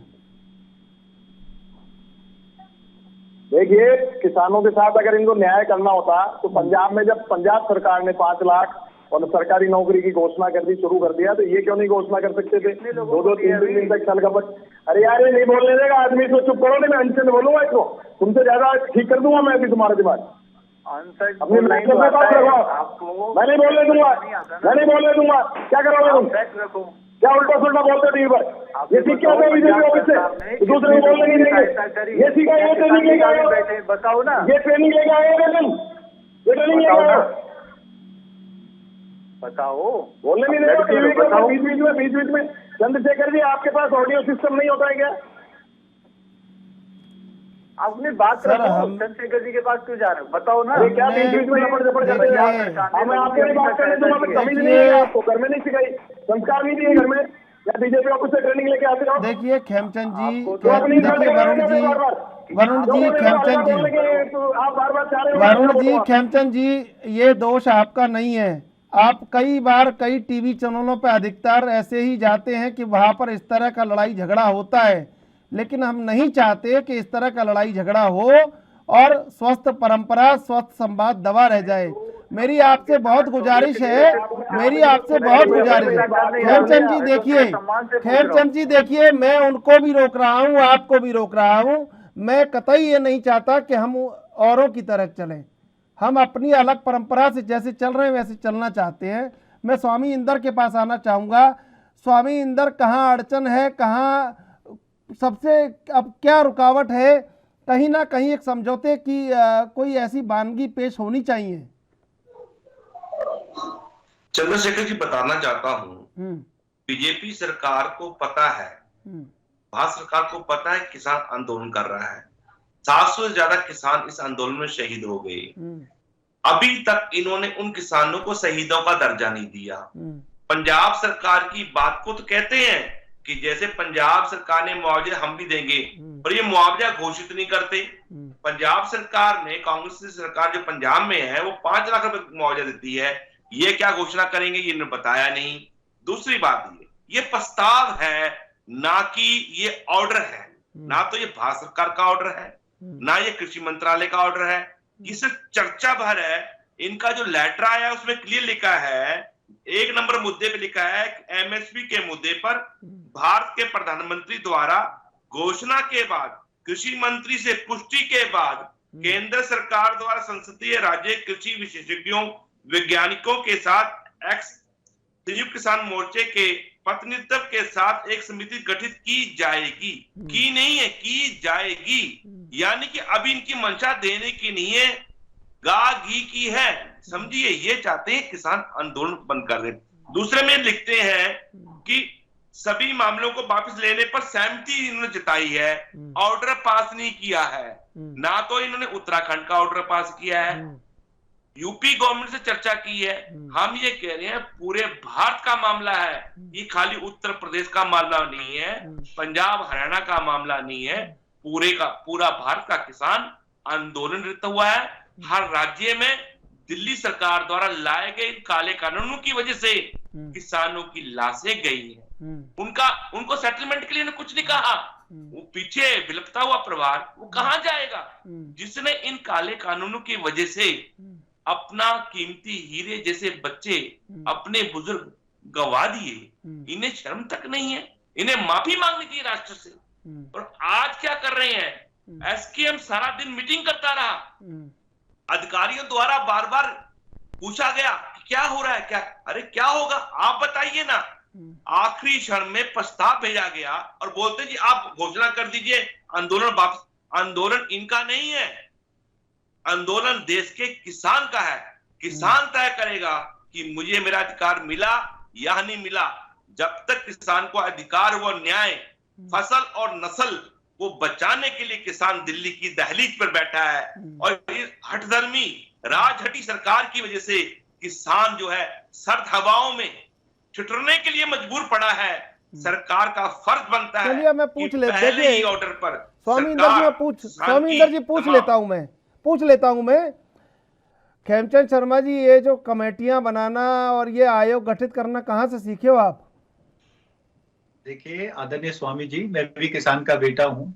देखिए किसानों के साथ अगर इनको न्याय करना होता तो पंजाब में जब पंजाब सरकार ने 5 लाख और सरकारी नौकरी की घोषणा कर दी, शुरू कर दिया, तो ये क्यों नहीं घोषणा कर सकते थे? 2-2 3-3 दिन तक साल का बच। अरे यार ये नहीं बोलने देगा आदमी, तो चुप करो, नहीं मैं अंश में बोलूंगा इसको, तुमसे ज्यादा ठीक कर दूंगा मैं अभी तुम्हारा दिमाग। अपनी मैच में बात लगाओ, मैं नहीं बोलने दूंगा, मैं नहीं बोलने दूंगा। क्या करोगे तुम? क्या उल्टा सुल्टा बोलते टीवी पर? ये सीख क्या होगा बीजेपी ऑफिस से? दूसरे को बोलने नहीं देंगे। ये सीखा, ये ट्रेनिंग लेके आए, बताओ ना, ये ट्रेनिंग लेके आए तुम, ये ट्रेनिंग लेके आए, बताओ। बोलने नहीं देगा टीवी के बीच में। चंद्रशेखर जी आपके पास ऑडियो सिस्टम नहीं होता है क्या? अपनी बात करो, चंद्रशेखर जी के पास क्यों जा रहे हो? बताओ ना। क्या बीच में लपड़ झपड़ करते हैं? मैं आपको नहीं बात करने दूंगा, तमीज नहीं है आपको, घर में नहीं सिखाई, संस्कार नहीं दिए घर में, या बीजेपी ऑफिस से ट्रेनिंग लेके आते हो? देखिए खेमचंद जी, देखिए वरुण जी खेमचंद जी, ये दोष आपका नहीं है। आप कई बार कई टीवी चैनलों पर अधिकतर ऐसे ही जाते हैं कि वहां पर इस तरह का लड़ाई झगड़ा होता है, लेकिन हम नहीं चाहते कि इस तरह का लड़ाई झगड़ा हो और स्वस्थ परंपरा, स्वस्थ संवाद दबा रह जाए। मेरी आपसे बहुत गुजारिश है, मेरी आपसे बहुत गुजारिश है। खेमचंद जी देखिए, खेमचंद जी देखिए, मैं उनको भी रोक रहा हूँ, आपको भी रोक रहा हूँ। मैं कतई ये नहीं चाहता कि हम औरों की तरह चलें, हम अपनी अलग परंपरा से जैसे चल रहे हैं वैसे चलना चाहते हैं। मैं स्वामी इंदर के पास आना चाहूँगा। स्वामी इंदर, कहाँ अड़चन है, कहाँ सबसे अब क्या रुकावट है? कहीं ना कहीं एक समझौते की कोई ऐसी वानगी पेश होनी चाहिए। चंद्रशेखर जी बताना चाहता हूँ, बीजेपी सरकार को पता है, भारत सरकार को पता है किसान आंदोलन कर रहा है, 700 से ज्यादा किसान इस आंदोलन में शहीद हो गए। अभी तक इन्होंने उन किसानों को शहीदों का दर्जा नहीं दिया। पंजाब सरकार की बात को तो कहते हैं कि जैसे पंजाब सरकार ने मुआवजा हम भी देंगे, पर ये मुआवजा घोषित नहीं करते। पंजाब सरकार ने, कांग्रेस की सरकार जो पंजाब में है, वो 5 लाख रुपए मुआवजा देती है। ये क्या घोषणा करेंगे ये इन्होंने बताया नहीं। दूसरी बात ये प्रस्ताव है, ना कि ये ऑर्डर है, ना तो ये भारत सरकार का ऑर्डर है, ना ये कृषि मंत्रालय का ऑर्डर है। ये सिर्फ चर्चा भर है। इनका जो लेटर आया उसमें क्लियर लिखा है, 1 नंबर मुद्दे पे लिखा है, एमएसपी के मुद्दे पर भारत के प्रधानमंत्री द्वारा घोषणा के बाद, कृषि मंत्री से पुष्टि के बाद, केंद्र सरकार द्वारा संसदीय राज्य कृषि विशेषज्ञों, वैज्ञानिकों के साथ संयुक्त किसान मोर्चे के प्रतिनिधित्व के साथ एक समिति गठित की जाएगी। की नहीं है, की जाएगी। यानी कि अभी इनकी मंशा देने की नहीं है, गा घी की है। समझिए, ये चाहते हैं किसान आंदोलन बंद कर दे। दूसरे में लिखते हैं कि सभी मामलों को वापस लेने पर सहमति इन्होंने जताई है, ऑर्डर पास नहीं किया है। ना तो इन्होंने उत्तराखंड का ऑर्डर पास किया है, यूपी गवर्नमेंट से चर्चा की है। हम ये कह रहे हैं पूरे भारत का मामला है, ये खाली उत्तर प्रदेश का मामला नहीं है, पंजाब हरियाणा का मामला नहीं है, पूरा भारत का किसान आंदोलन रहता हुआ है। हर राज्य में दिल्ली सरकार द्वारा लाए गए काले कानूनों की वजह से किसानों की लाशें गई हैं। उनको सेटलमेंट के लिए कुछ नहीं कहा। वो पीछे विलपता हुआ परिवार वो कहां जाएगा, जिसने इन काले कानूनों की वजह से अपना कीमती हीरे जैसे बच्चे, अपने बुजुर्ग गवा दिए। इन्हें शर्म तक नहीं है, इन्हें माफी मांगनी चाहिए राष्ट्र से। और आज क्या कर रहे हैं, एसकेएम सारा दिन मीटिंग करता रहा, अधिकारियों द्वारा बार बार पूछा गया कि क्या हो रहा है, क्या, अरे क्या होगा आप बताइए ना। आखिरी क्षण में प्रस्ताव भेजा गया और बोलते जी आप घोषणा कर दीजिए आंदोलन वापस। आंदोलन इनका नहीं है, आंदोलन देश के किसान का है। किसान तय करेगा कि मुझे मेरा अधिकार मिला या नहीं मिला। जब तक किसान को अधिकार व न्याय, फसल और नस्ल को बचाने के लिए किसान दिल्ली की दहलीज पर बैठा है, और इस हठधर्मी राजहटी सरकार की वजह से किसान जो है सर्द हवाओं में ठिठुरने के लिए मजबूर पड़ा है। सरकार का फर्ज बनता है। चलिए मैं पूछ पहले ही ऑर्डर पर स्वामी इंदर जी पूछ लेता हूं मैं खेमचंद शर्मा जी, ये जो कमेटियां बनाना और ये आयोग गठित करना कहां से सीखे हो आप? देखिए आदरणीय स्वामी जी, मैं भी किसान का बेटा हूं।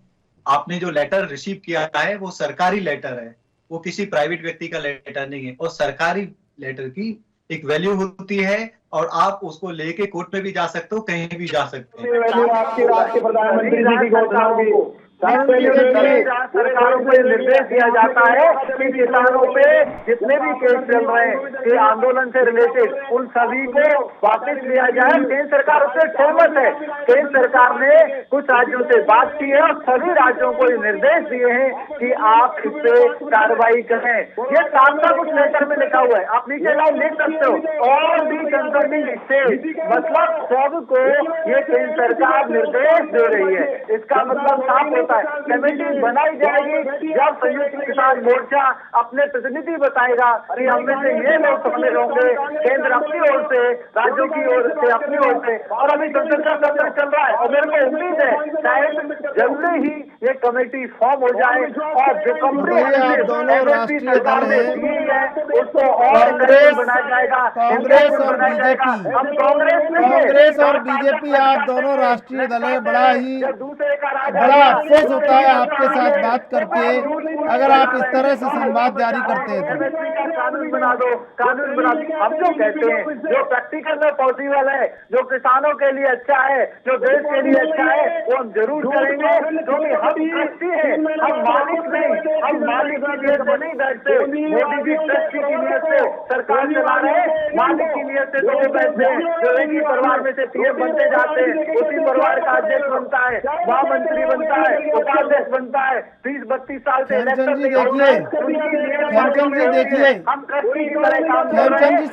आपने जो लेटर रिसीव किया है वो सरकारी लेटर है, वो किसी प्राइवेट व्यक्ति का लेटर नहीं है। और सरकारी लेटर की एक वैल्यू होती है और आप उसको लेके कोर्ट में भी जा सकते हो, कहीं भी जा सकते हैं। वैल्यू आपके राज्य के प्रधानमंत्री जी की घोषणा होगी। सरकारों को निर्देश दिया जाता है कि किसानों पे जितने भी केस चल रहे हैं कि आंदोलन से रिलेटेड, उन सभी को वापस लिया जाए। केंद्र सरकार उससे सहमत है। केंद्र सरकार ने कुछ राज्यों से बात की है और सभी राज्यों को निर्देश दिए हैं कि आप इस पे कार्रवाई करें। ये सामना कुछ लेटर में लिखा हुआ है, आप नीचे लाइन लिख सकते हो। और भी कंसर्निंग स्टेट, मतलब सबको ये केंद्र सरकार निर्देश दे रही है। इसका मतलब साफ होता है कमेटी बनाई जाएगी जब संयुक्त किसान मोर्चा अपने प्रतिनिधि बताएगा कि हम में से ये लोग शामिल होंगे, केंद्र अपनी ओर से, राज्यों की ओर से, अपनी ओर से। और अभी संसद का सत्र चल रहा है और मेरे को उम्मीद है शायद जल्दी ही ये कमेटी फॉर्म हो जाए और जो कंप्लीट सरकार ने दी है उसको और बनाया जाएगा। कांग्रेस और बीजेपी, हम कांग्रेस और बीजेपी आप दोनों राष्ट्रीय दल है। बड़ा अफसोस होता है आपके साथ बात करके अगर आप इस तरह से संवाद जारी करते हैं तो। कानून बना दो। हम जो कहते हैं जो प्रैक्टिकल में पॉसिबल है, जो किसानों के लिए अच्छा है, जो देश के लिए अच्छा है, वो हम जरूर करेंगे। क्योंकि हम ट्रस्टी हैं, हम मालिक नहीं, हम मालिक की नीयत में नहीं बैठते। मोदी जी ट्रस्टी की नीयत से सरकार चला रहे हैं, मालिक की नीयत से तो वो बैठते हैं जो एक ही परिवार में से पीएम बनते जाते हैं, उसी परिवार का अध्यक्ष बनता है, महामंत्री बनता है, उपाध्यक्ष बनता है। 30-32 साल से खेमचंद जी देखिए, खेमचंद जी देखिए, हम ट्रस्टी की तरह काम कर रहे खेमचंद हैं। जी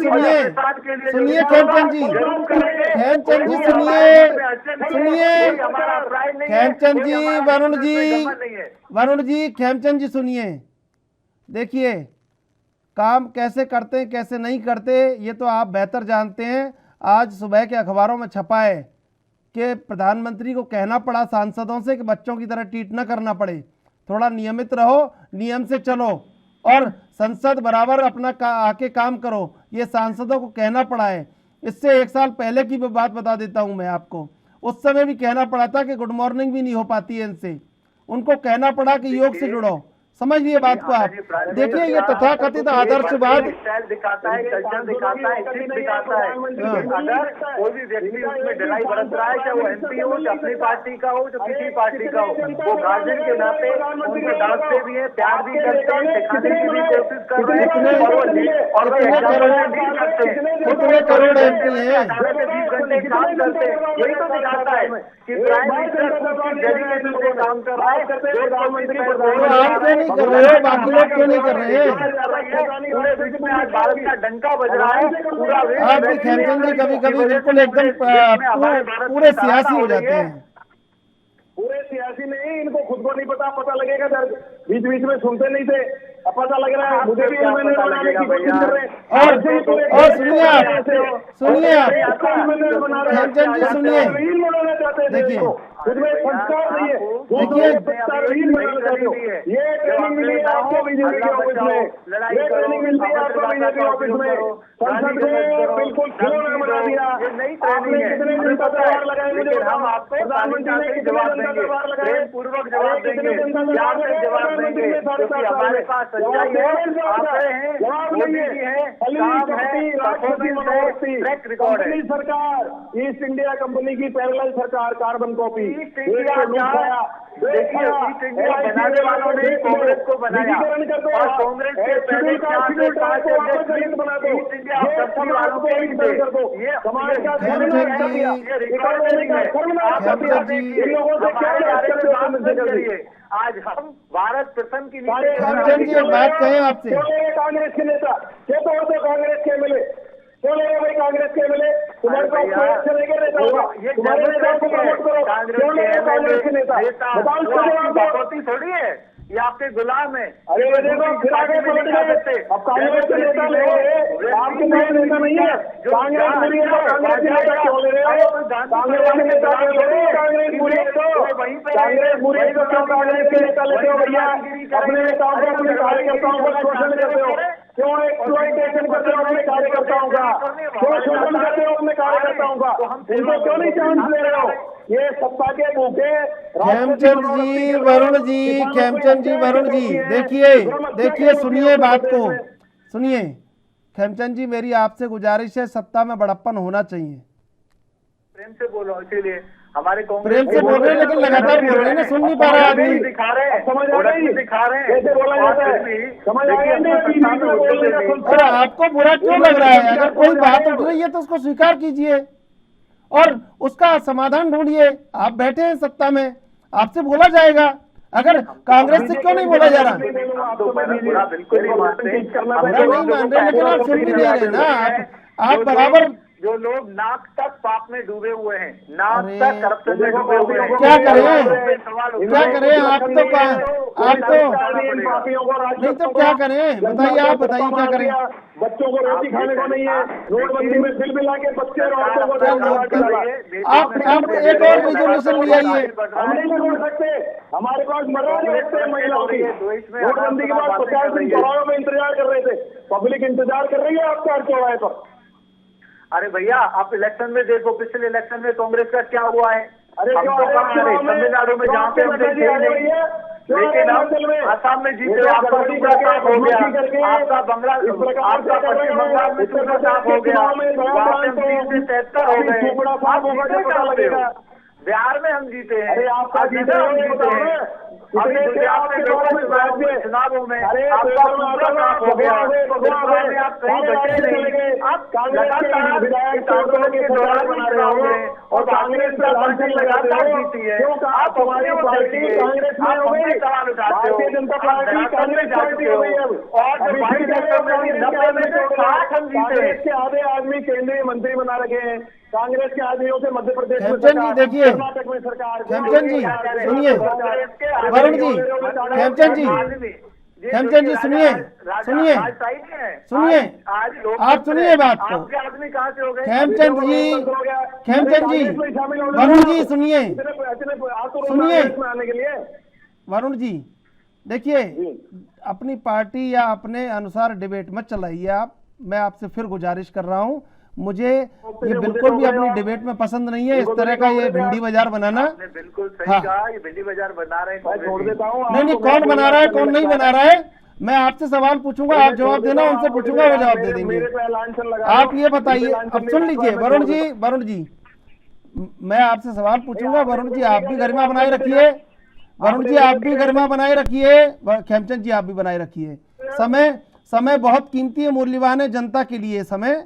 सुनिए खेमचंद जी, खेमचंद जी सुनिए, खेमचंद जी, वरुण जी, खेमचंद जी सुनिए। देखिए काम कैसे करते हैं कैसे नहीं करते ये तो आप बेहतर जानते हैं। आज सुबह के अखबारों में छपा है कि प्रधानमंत्री को कहना पड़ा सांसदों से कि बच्चों की तरह ट्रीट न करना पड़े, थोड़ा नियमित रहो, नियम से चलो और संसद बराबर अपना आके काम करो, ये सांसदों को कहना पड़ा है। इससे 1 साल पहले की बात बता देता हूं मैं आपको, उस समय भी कहना पड़ा था कि गुड मॉर्निंग भी नहीं हो पाती है इनसे, उनको कहना पड़ा कि योग से जुड़ो। समझिए बात को आप। देखिए ये तथाकथित आदर्शवाद दिखाता है, कल्चर दिखाता है, एथिक्स दिखाता है। अगर कोई भी व्यक्ति उसमें ढिलाई बरत रहा है, चाहे वो एमपी हो, चाहे अपनी पार्टी का हो, चाहे किसी पार्टी का हो, वो गार्जियन के नाते उनको डांटते भी है, प्यार भी करते हैं, सिखाने की भी कोशिश कर रहे हैं कितने करोड़ एमपी है, 20 घंटे काम करते हैं। यही तो दिखाता है कि प्राइम मिनिस्टर डेडिकेशन से काम कर रहा है। प्रधानमंत्री कर रहे हो, बाकी लोग क्यों नहीं कर रहे हैं? पूरे विश्व में आज भारत का डंका बज रहा है। पूरा आप भी खेमचंद जी कभी कभी बिल्कुल एकदम पूरे सियासी हो जाते हैं। पूरे सियासी नहीं, इनको खुद को नहीं पता लगेगा सर, बीच बीच में सुनते नहीं थे, अब पता लग रहा है मुझे भी बनाने की कोशिश कर रहे हैं। और सुनिए आप खेमचंद जी सुनिए, देखिए उसमें संस्कार नहीं है। देखिए, ये ट्रेनिंग मिली है आपको बीजेपी के ऑफिस में, ये ट्रेनिंग मिलती है आपको बीजेपी ऑफिस में। संसद को बिल्कुल खिलौना बना दिया। आपने कितने जनता दरबार लगाए मुझे बताओ, प्रधानमंत्री ने कितने जनता दरबार लगाए, पूर्वक जवाब देंगे, जवाब देंगे, क्योंकि हमारे पास सच्चाई है, आंकड़े हैं, मोदी है, काम है, परफॉर्मेंस है, ट्रैक रिकॉर्ड है। सरकार ईस्ट इंडिया कंपनी की पैरेलल सरकार, कार्बन कॉपी। ईस्ट इंडिया देखिए, ईस्ट इंडिया बनाने वालों ने कांग्रेस को बनाया और कांग्रेस के पहले 4 से 5 ईस्ट इंडिया कंपनी वालों को ही थे। ये समाज का रिकॉर्ड नहीं है। आज हम भारत प्रथम की नीति बात कहें आपसे, कांग्रेस के नेता ये तो कांग्रेस के मिले, बोले भाई कांग्रेस के मिले, तुम्हारे पास चले गए नेता होगा, तुम्हारे नेता को प्रमोट करो, कांग्रेस के नेता बापौती थोड़ी है, ये आपके गुलाम है। अरे देखो फिर आगे पलट गए, अब कांग्रेस के नेता ले आपके नए नेता नहीं है, कांग्रेस पूरी है तो कांग्रेस के नेता क्यों ले रहे हो, कांग्रेस के नेता क्यों ले रहे हो, कांग्रेस पूरी है तो कांग्रेस पूरी है तो क्यों कांग्रेस के नेता लेते हो भैया, अपने नेताओं को अपने कार्यकर्ताओं को शोषण करते हो, क्यों एक्सप्लॉइटेशन करते हो अपने कार्यकर्ताओं का, क्यों शोषण करते हो अपने कार्यकर्ताओं का, उनको क्यों नहीं चांस ले रहे हो। ये सत्ता के भूखे खेमचंद जी, वरुण जी, खेमचंद जी, वरुण जी, देखिए सुनिए बात को, सुनिए खेमचंद जी, मेरी आपसे गुजारिश है, सत्ता में बड़प्पन होना चाहिए। प्रेम से बोलो, इसीलिए हमारे प्रेम से बोल रहे हैं लेकिन लगातार बोल रहे हैं ना, सुन नहीं पा रहा आदमी। दिखा रहे हैं, समझ आ गई, दिखा रहे हैं, कैसे बोला जाता है, समझ आ गई। और आपको बुरा क्यों लग रहा है? अगर कोई बात उठ रही है तो उसको स्वीकार कीजिए और उसका समाधान ढूंढिए। आप बैठे हैं सत्ता में, आपसे बोला जाएगा, अगर कांग्रेस से क्यों नहीं बोला जा रहा? बिल्कुल नहीं मान रहे, लेकिन आप सुन भी नहीं रहे ना, आप बराबर। जो लोग नाक तक पाप में डूबे हुए हैं, नाक तक करप्शन में डूबे हुए हैं, क्या करें, क्या करें? आप तो नहीं तो क्या करें, बताइए, आप बताइए क्या करें। बच्चों को रोटी खाने को नहीं है, नोटबंदी में बिल मिला के बच्चे और औरतों को आप एक और रिजोल्यूशन ले आइए। हम नहीं छोड़ सकते, हमारे पास मरवा नहीं सकते महिलाओं की। नोटबंदी के बाद 50 दिन चौराहों में इंतजार कर रहे थे, पब्लिक इंतजार कर रही है आपका हर चौराहे पर। अरे भैया, आप इलेक्शन में देखो, पिछले इलेक्शन में कांग्रेस का क्या हुआ है। अरे तमिलनाडु में जहाँ पे हम देखे नहीं, लेकिन हम असम में जीते, आपका टुकड़ा साफ हो गया, आपका बंगला, आपका पश्चिम बंगाल में टुकड़ा साफ हो गया, वहाँ पे हम 73 हो गए, बिहार में हम जीते हैं, आपका जीते हम जीते हैं, अभी गुजरात में चुनावों में आपका टुकड़ा साफ हो गया, आप कहीं बचे नहीं, आप लगातार आंदोलन के दौरान बना रहे होंगे और कांग्रेस का पार्टी लगातार जीती है। आप हमारी पार्टी कांग्रेस में हो गई, सवाल उठाते हो, भारतीय जनता पार्टी कांग्रेस जा चुके हो, और जो भाई जनता पार्टी 90 में से 60 हम जीते हैं। के आधे आदमी केंद्रीय मंत्री बना रखे हैं, कांग्रेस के आदमियों से मध्य प्रदेश में खेमचंद जी देखिए, कर्नाटक में सरकार, खेमचंद जी सुनिए, वरुण जी, खेमचंद जी, खेमचंद जी सुनिए, सुनिए, सुनिए, आप सुनिए बात को। आदमी कहाँ से हो गए? खेमचंद जी, खेमचंद जी, वरुण जी सुनिए, सुनिए, वरुण जी देखिए, अपनी पार्टी या अपने अनुसार डिबेट मत चलाइए आप। मैं आपसे फिर गुजारिश कर रहा हूँ, मुझे ये बिल्कुल भी अपनी डिबेट में पसंद नहीं है इस तरह का ये भिंडी बाजार बनाना। बिल्कुल सही कहा, ये भिंडी बाजार बना रहे हैं, छोड़ देता हूँ। नहीं, कौन बना रहा है कौन नहीं बना रहा है, मैं आपसे सवाल पूछूंगा, आप जवाब देना, उनसे पूछूंगा, वो जवाब दे देंगे। आप ये बताइए, अब सुन लीजिए वरुण जी, मैं आपसे सवाल पूछूंगा, वरुण जी आप भी गरिमा बनाए रखिए, वरुण जी आप भी गरिमा बनाए रखिए, खेमचंद जी आप भी बनाए रखिए। समय बहुत कीमती है, मूल्यवान है जनता के लिए। समय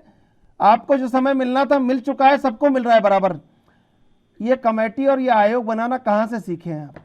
आपको जो समय मिलना था मिल चुका है, सबको मिल रहा है बराबर। ये कमेटी और ये आयोग बनाना कहाँ से सीखे हैं आप?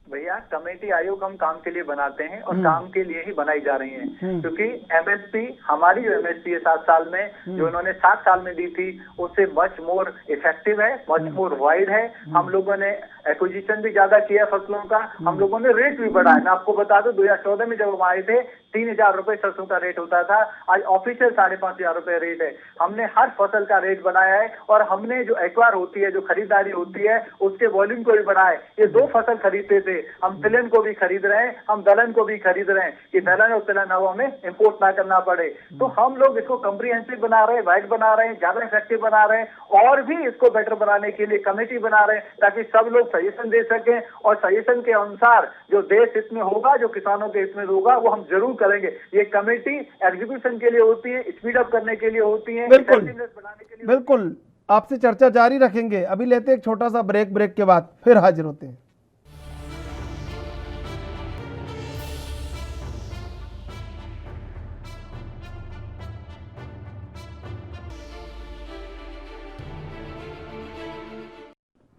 भैया, कमेटी आयोग हम काम के लिए बनाते हैं और काम के लिए ही बनाई जा रही हैं, क्योंकि एमएसपी, हमारी जो एमएसपी है 7 साल में, जो उन्होंने 7 साल में दी थी, उससे मच मोर इफेक्टिव है, मच मोर वाइड है। हम लोगों ने एक्विजिशन भी ज्यादा किया फसलों का, हम लोगों ने रेट भी बढ़ाया। मैं आपको बता दूं, 2014 में जब हम आए थे 3,000 रुपए सरसों का रेट होता था, आज ऑफिशियल 5,500 रुपए रेट है। हमने हर फसल का रेट बढ़ाया है और हमने जो एक्वायर होती है, जो खरीदारी होती है, उसके वॉल्यूम को भी बढ़ाया है। ये 2 फसल खरीदते थे, हम तिलहन को भी खरीद रहे हैं, हम दलहन को भी खरीद रहे हैं कि दलहन और तिलहन अब हमें इंपोर्ट ना करना पड़े। तो हम लोग इसको कम्प्रीहेंसिव बना रहे हैं, वाइड बना रहे हैं, ज्यादा इफेक्टिव बना रहे हैं और भी इसको बेटर बनाने के लिए कमेटी बना रहे हैं ताकि सब लोग सजेशन दे सकें और सजेशन के अनुसार जो देश हित में होगा, जो किसानों के हित में होगा, वो हम जरूर करेंगे। ये कमेटी एग्जीक्यूशन के लिए होती है, स्पीड अप करने के लिए होती है, बिल्कुल बनाने के लिए। बिल्कुल, आपसे चर्चा जारी रखेंगे। अभी लेते हैं एक छोटा सा ब्रेक, ब्रेक के बाद फिर हाजिर होते हैं।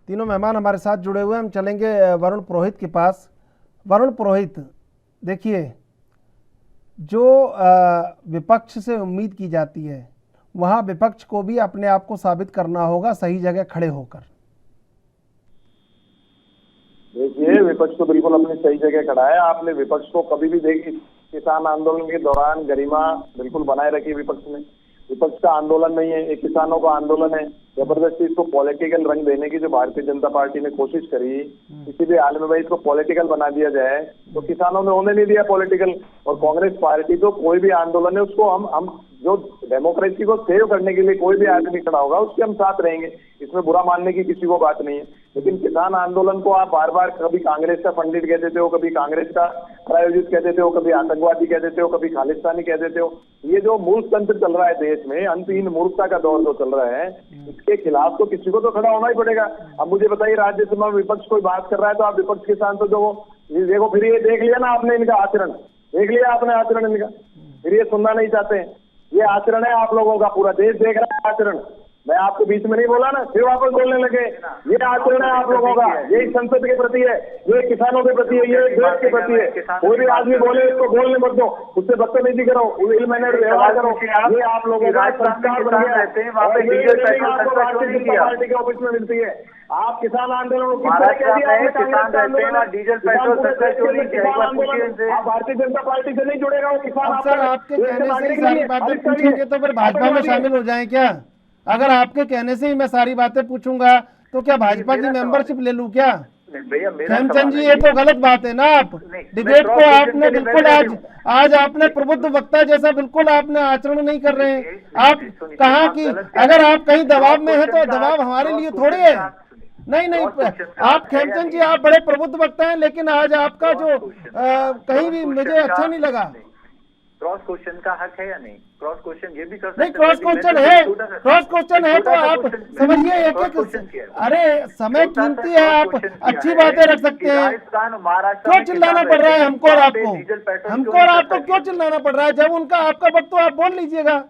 तीनों मेहमान हमारे साथ जुड़े हुए हैं। हम चलेंगे वरुण पुरोहित के पास। वरुण पुरोहित, देखिए, जो विपक्ष से उम्मीद की जाती है वहाँ विपक्ष को भी अपने आप को साबित करना होगा सही जगह खड़े होकर। देखिए, विपक्ष तो बिल्कुल अपनी सही जगह खड़ा है। आपने विपक्ष को कभी भी देखी, किसान आंदोलन के दौरान गरिमा बिल्कुल बनाए रखी विपक्ष ने। विपक्ष का आंदोलन नहीं है, एक किसानों का आंदोलन है। जबरदस्ती इसको पॉलिटिकल रंग देने की जो भारतीय जनता पार्टी ने कोशिश करी, किसी भी हाल में भाई इसको पॉलिटिकल बना दिया जाए, तो किसानों ने होने नहीं दिया पॉलिटिकल। और कांग्रेस पार्टी तो कोई भी आंदोलन है उसको हम जो डेमोक्रेसी को सेव करने के लिए कोई भी आदमी खड़ा होगा उसके हम साथ रहेंगे, इसमें बुरा मानने की किसी को बात नहीं है। लेकिन किसान आंदोलन को आप बार बार कभी कांग्रेस का फंडित कह देते हो, कभी कांग्रेस का प्रायोजित कह देते हो, कभी आतंकवादी कह देते हो, कभी खालिस्तानी कह देते हो। ये जो मूर्ख तंत्र चल रहा है देश में, अंतहीन मूर्खता का दौर जो चल रहा है, इसके खिलाफ तो किसी को तो खड़ा होना ही पड़ेगा। अब मुझे बताइए, राज्यसभा में विपक्ष कोई बात कर रहा है तो आप विपक्ष के सांसद जो देखो, फिर ये देख लिया ना आपने इनका आचरण, देख लिया आपने आचरण इनका, फिर ये सुनना नहीं चाहते हैं। ये आचरण है आप लोगों का, पूरा देश देख रहा है आचरण। मैं आपको बीच में नहीं बोला ना, फिर वापस बोलने लगे। ये आचरण है आप लोगों का, यही संसद के प्रति है, ये किसानों के प्रति है, ये देश के प्रति है। कोई भी आदमी बोले इसको बोलने मत दो, उससे बदतमीजी करो, इल मैनर व्यवहार करो, ये आप लोगों का संस्कार बन गया है। आपको भारतीय जनता पार्टी के ऑफिस में मिलती है। आप किसान आंदोलन डीजल पेट्रोल आप भारतीय जनता पार्टी से नहीं जुड़ेगा वो किसान। सर, आपके कहने से ही सारी बातें पूछेंगे तो फिर भाजपा में शामिल हो जाएं क्या? अगर आपके कहने से ही मैं सारी बातें पूछूंगा तो क्या भाजपा की मेंबरशिप ले लूं क्या? खेमचंद जी, ये तो गलत बात है ना। आप डिबेट को आपने बिल्कुल आज आपने प्रबुद्ध वक्ता जैसा बिल्कुल आपने आचरण नहीं कर रहे हैं। आप कहा कि अगर आप कहीं दबाव में है तो दबाव हमारे लिए थोड़ी है। नहीं, आप खेमचंद जी, आप बड़े प्रबुद्ध वक्ता हैं, लेकिन आज आपका जो कहीं भी मुझे अच्छा नहीं लगा। क्रॉस क्वेश्चन का हक है या नहीं? क्रॉस क्वेश्चन ये भी कर सकते नहीं, क्रॉस क्वेश्चन है, क्रॉस क्वेश्चन है तो आप समझिए एक एक, अरे समय कीमती है, आप अच्छी बातें रख सकते हैं। क्यों चिल्लाना पड़ रहा है हमको और आपको क्यों चिल्लाना पड़ रहा है? जब उनका आपका वक्त तो आप बोल लीजिएगा।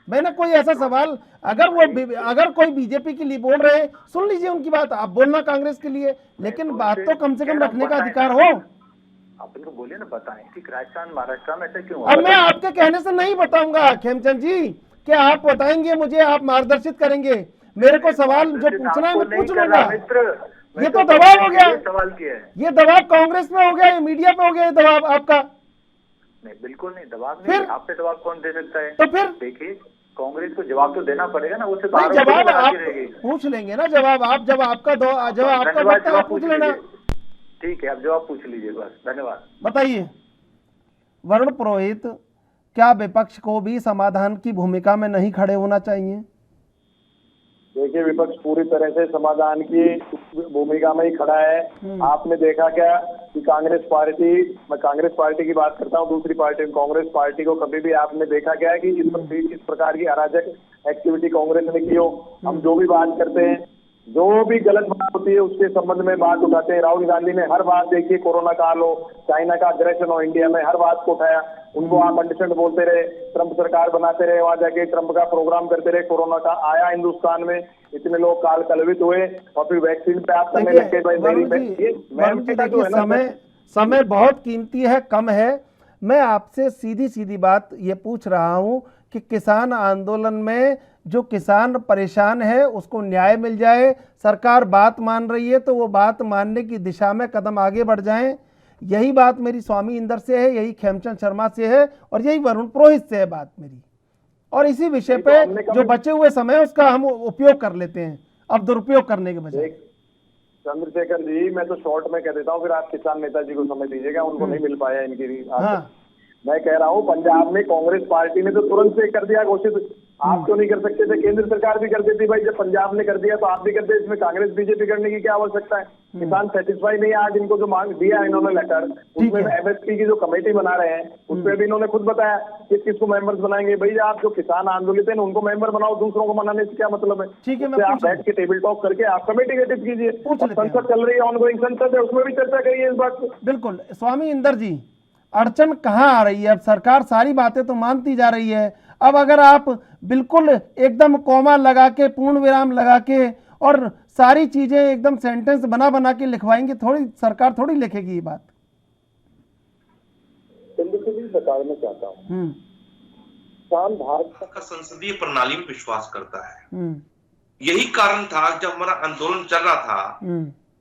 मैंने कोई ऐसा सवाल, अगर कोई बीजेपी के लिए बोल रहे हैं सुन लीजिए उनकी बात, आप बोलना कांग्रेस के लिए, लेकिन बात तो कम से कम रखने का अधिकार हो। आप इनको बोलिए ना, बताएं कि राजस्थान महाराष्ट्र में ऐसा क्यों? अब मैं आपके कहने से नहीं बताऊंगा खेमचंद जी, क्या आप बताएंगे मुझे, आप मार्गदर्शित करेंगे। मेरे को सवाल जो पूछना है मैं पूछ लूंगा। ये तो दबाव हो गया, सवाल किया है, ये दबाव कांग्रेस में हो गया, ये मीडिया पे हो गया, ये दबाव आपका। नहीं, बिल्कुल नहीं, दबाव नहीं। आप पे दबाव कौन दे सकता है? तो फिर देखिए, कांग्रेस को जवाब तो देना पड़ेगा ना। उससे जवाब आप पूछ लेंगे ना, जवाब आप जब आपका वक्त आप पूछ लेना। ठीक है, अब जवाब पूछ लीजिए बस। धन्यवाद। बताइए वरुण पुरोहित, क्या विपक्ष को भी समाधान की भूमिका में नहीं खड़े होना चाहिए? देखिए, विपक्ष पूरी तरह से समाधान की भूमिका में ही खड़ा है। आपने देखा क्या कि कांग्रेस पार्टी, मैं कांग्रेस पार्टी की बात करता हूँ, दूसरी पार्टी कांग्रेस पार्टी को कभी भी आपने देखा क्या है कि इस प्रकार की अराजक एक्टिविटी कांग्रेस ने की हो? हम जो भी बात करते हैं, जो भी गलत बात होती है उसके संबंध में बात उठाते हैं। राहुल गांधी ने हर बात, देखिए कोरोना काल हो, चाइना का अग्रेशन हो इंडिया में, हर बात को उठाया। उनको आप कंडीशन बोलते रहे, ट्रंप सरकार बनाते रहे, वहां जाके ट्रंप का प्रोग्राम करते रहे। कोरोना का आया हिंदुस्तान में, इतने लोग काल कलवित हुए और फिर वैक्सीन पे आप करने लगे। समय बहुत कीमती है, कम है। मैं आपसे सीधी बात ये पूछ रहा हूँ कि किसान आंदोलन में जो किसान परेशान है उसको न्याय मिल जाए। सरकार बात मान रही है तो वो बात मानने की दिशा में कदम आगे बढ़ जाएं, यही बात मेरी स्वामी इंदर से है, यही खेमचंद शर्मा से है और यही वरुण पुरोहित से है बात मेरी। और इसी विषय पे जो बचे हुए समय उसका हम उपयोग कर लेते हैं, अब दुरुपयोग करने के बजाय। चंद्रशेखर जी, मैं तो शॉर्ट में कह देता हूँ, फिर आप किसान नेताजी को समझ लीजिएगा, उनको नहीं मिल पाया इनकी। हाँ। मैं कह रहा हूँ पंजाब में कांग्रेस पार्टी ने तो तुरंत से कर दिया घोषित, आप क्यों नहीं कर सकते थे? केंद्र सरकार भी कर देती भाई, जब पंजाब ने कर दिया तो आप भी कर दे। इसमें कांग्रेस बीजेपी करने की क्या आवश्यकता है? किसान सेटिस्फाई नहीं है। आज इनको जो मांग दिया है इन्होंने लेटर, उसमें एमएसपी की जो कमेटी बना रहे हैं उसमें भी इन्होंने खुद बताया कि किसको मेंबर्स बनाएंगे। भाई आप जो किसान आंदोलित है उनको मेंबर बनाओ, दूसरों को मनाने से क्या मतलब है? ठीक है, आप बैठ के टेबल टॉक करके आप कमेटी गठित कीजिए। संसद चल रही है, ऑनगोइंग संसद है, उसमें भी चर्चा करिए इस बात को। बिल्कुल। स्वामी इंदर जी, अड़चन कहाँ आ रही है? अब सरकार सारी बातें तो मानती जा रही है, अब अगर आप बिल्कुल एकदम कॉमा लगा के, पूर्ण विराम लगा के और सारी चीजें एकदम सेंटेंस बना बना के लिखवाएंगे, थोड़ी सरकार थोड़ी लिखेगी ये बात। सरकार में चाहता हूँ भारत का संसदीय प्रणाली में विश्वास करता है। यही कारण था जब हमारा आंदोलन चल रहा था,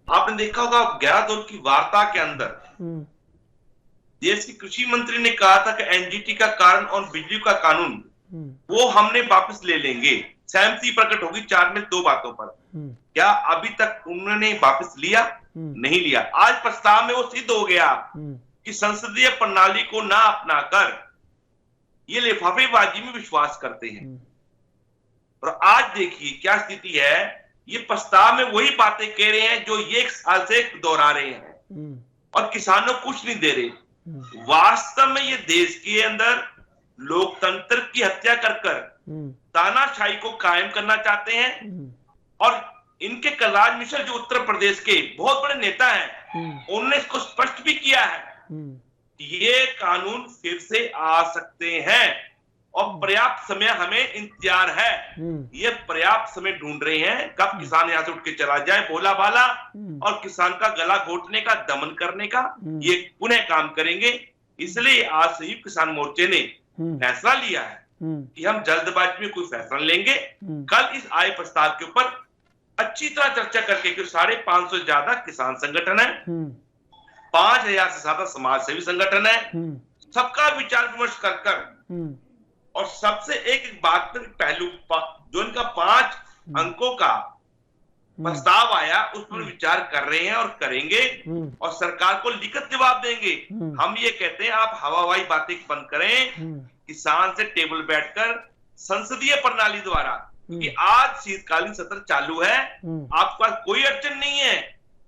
आपने देखा होगा 11 दौर की वार्ता के अंदर देश के कृषि मंत्री ने कहा था कि एनजीटी का कारण और बिजली का कानून वो हमने वापस ले लेंगे, सहमति प्रकट होगी 4 में 2 बातों पर। क्या अभी तक उन्होंने वापस लिया? नहीं लिया। आज प्रस्ताव में वो सिद्ध हो गया कि संसदीय प्रणाली को ना अपनाकर ये लिफाफेबाजी में विश्वास करते हैं। और आज देखिए क्या स्थिति है, ये प्रस्ताव में वही बातें कह रहे हैं जो ये 1 साल से दोहरा रहे हैं और किसानों को कुछ नहीं दे रहे। वास्तव में ये देश के अंदर लोकतंत्र की हत्या कर तानाशाही को कायम करना चाहते हैं। और इनके कलराज मिश्र जो उत्तर प्रदेश के बहुत बड़े नेता हैं, उन्होंने इसको स्पष्ट भी किया है, ये कानून फिर से आ सकते हैं और पर्याप्त समय हमें इंतजार है। ये पर्याप्त समय ढूंढ रहे हैं कब किसान यहां से उठ के चला जाए भोला भाला, और किसान का गला घोटने का, दमन करने का ये पुनः काम करेंगे। इसलिए आज संयुक्त किसान मोर्चे ने फैसला लिया है कि हम जल्दबाजी में कोई फैसला लेंगे। कल इस आय प्रस्ताव के ऊपर अच्छी तरह चर्चा करके, क्योंकि 550 से ज्यादा किसान संगठन है, 5000 से ज्यादा समाज सेवी संगठन है, सबका विचार विमर्श कर और सबसे एक बात पर पहलू जो इनका 5 अंकों का प्रस्ताव आया उस पर विचार कर रहे हैं और करेंगे और सरकार को लिखित जवाब देंगे। हम ये कहते हैं आप हवाई बातें बंद करें, किसान से टेबल बैठकर संसदीय प्रणाली द्वारा, क्योंकि आज शीतकालीन सत्र चालू है, आपके पास कोई अड़चन नहीं है,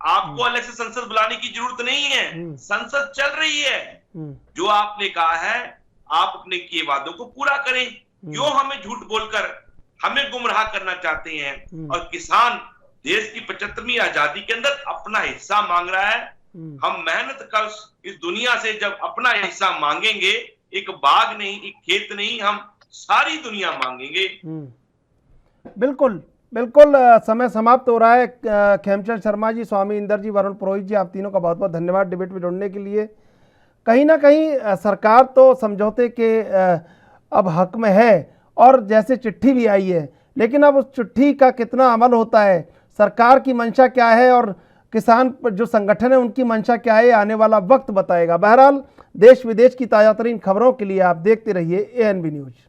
आपको अलग से संसद बुलाने की जरूरत नहीं है, संसद चल रही है। जो आपने कहा है आप अपने किए वादों को पूरा करें, क्यों हमें झूठ बोलकर हमें गुमराह करना चाहते हैं। और किसान देश की 75वीं आजादी के अंदर अपना हिस्सा मांग रहा है। हम मेहनत कर इस दुनिया से जब अपना हिस्सा मांगेंगे, एक बाग नहीं, एक खेत नहीं, हम सारी दुनिया मांगेंगे। बिल्कुल बिल्कुल। समय समाप्त हो रहा है। खेमचंद शर्मा जी, स्वामी इंदर जी, वरुण पुरोहित जी, आप तीनों का बहुत बहुत धन्यवाद डिबेट में जुड़ने के लिए। कहीं ना कहीं सरकार तो समझौते के अब हक में है और जैसे चिट्ठी भी आई है, लेकिन अब उस चिट्ठी का कितना अमल होता है, सरकार की मंशा क्या है और किसान जो संगठन है उनकी मंशा क्या है, आने वाला वक्त बताएगा। बहरहाल देश विदेश की ताज़ा तरीन खबरों के लिए आप देखते रहिए ANB न्यूज़।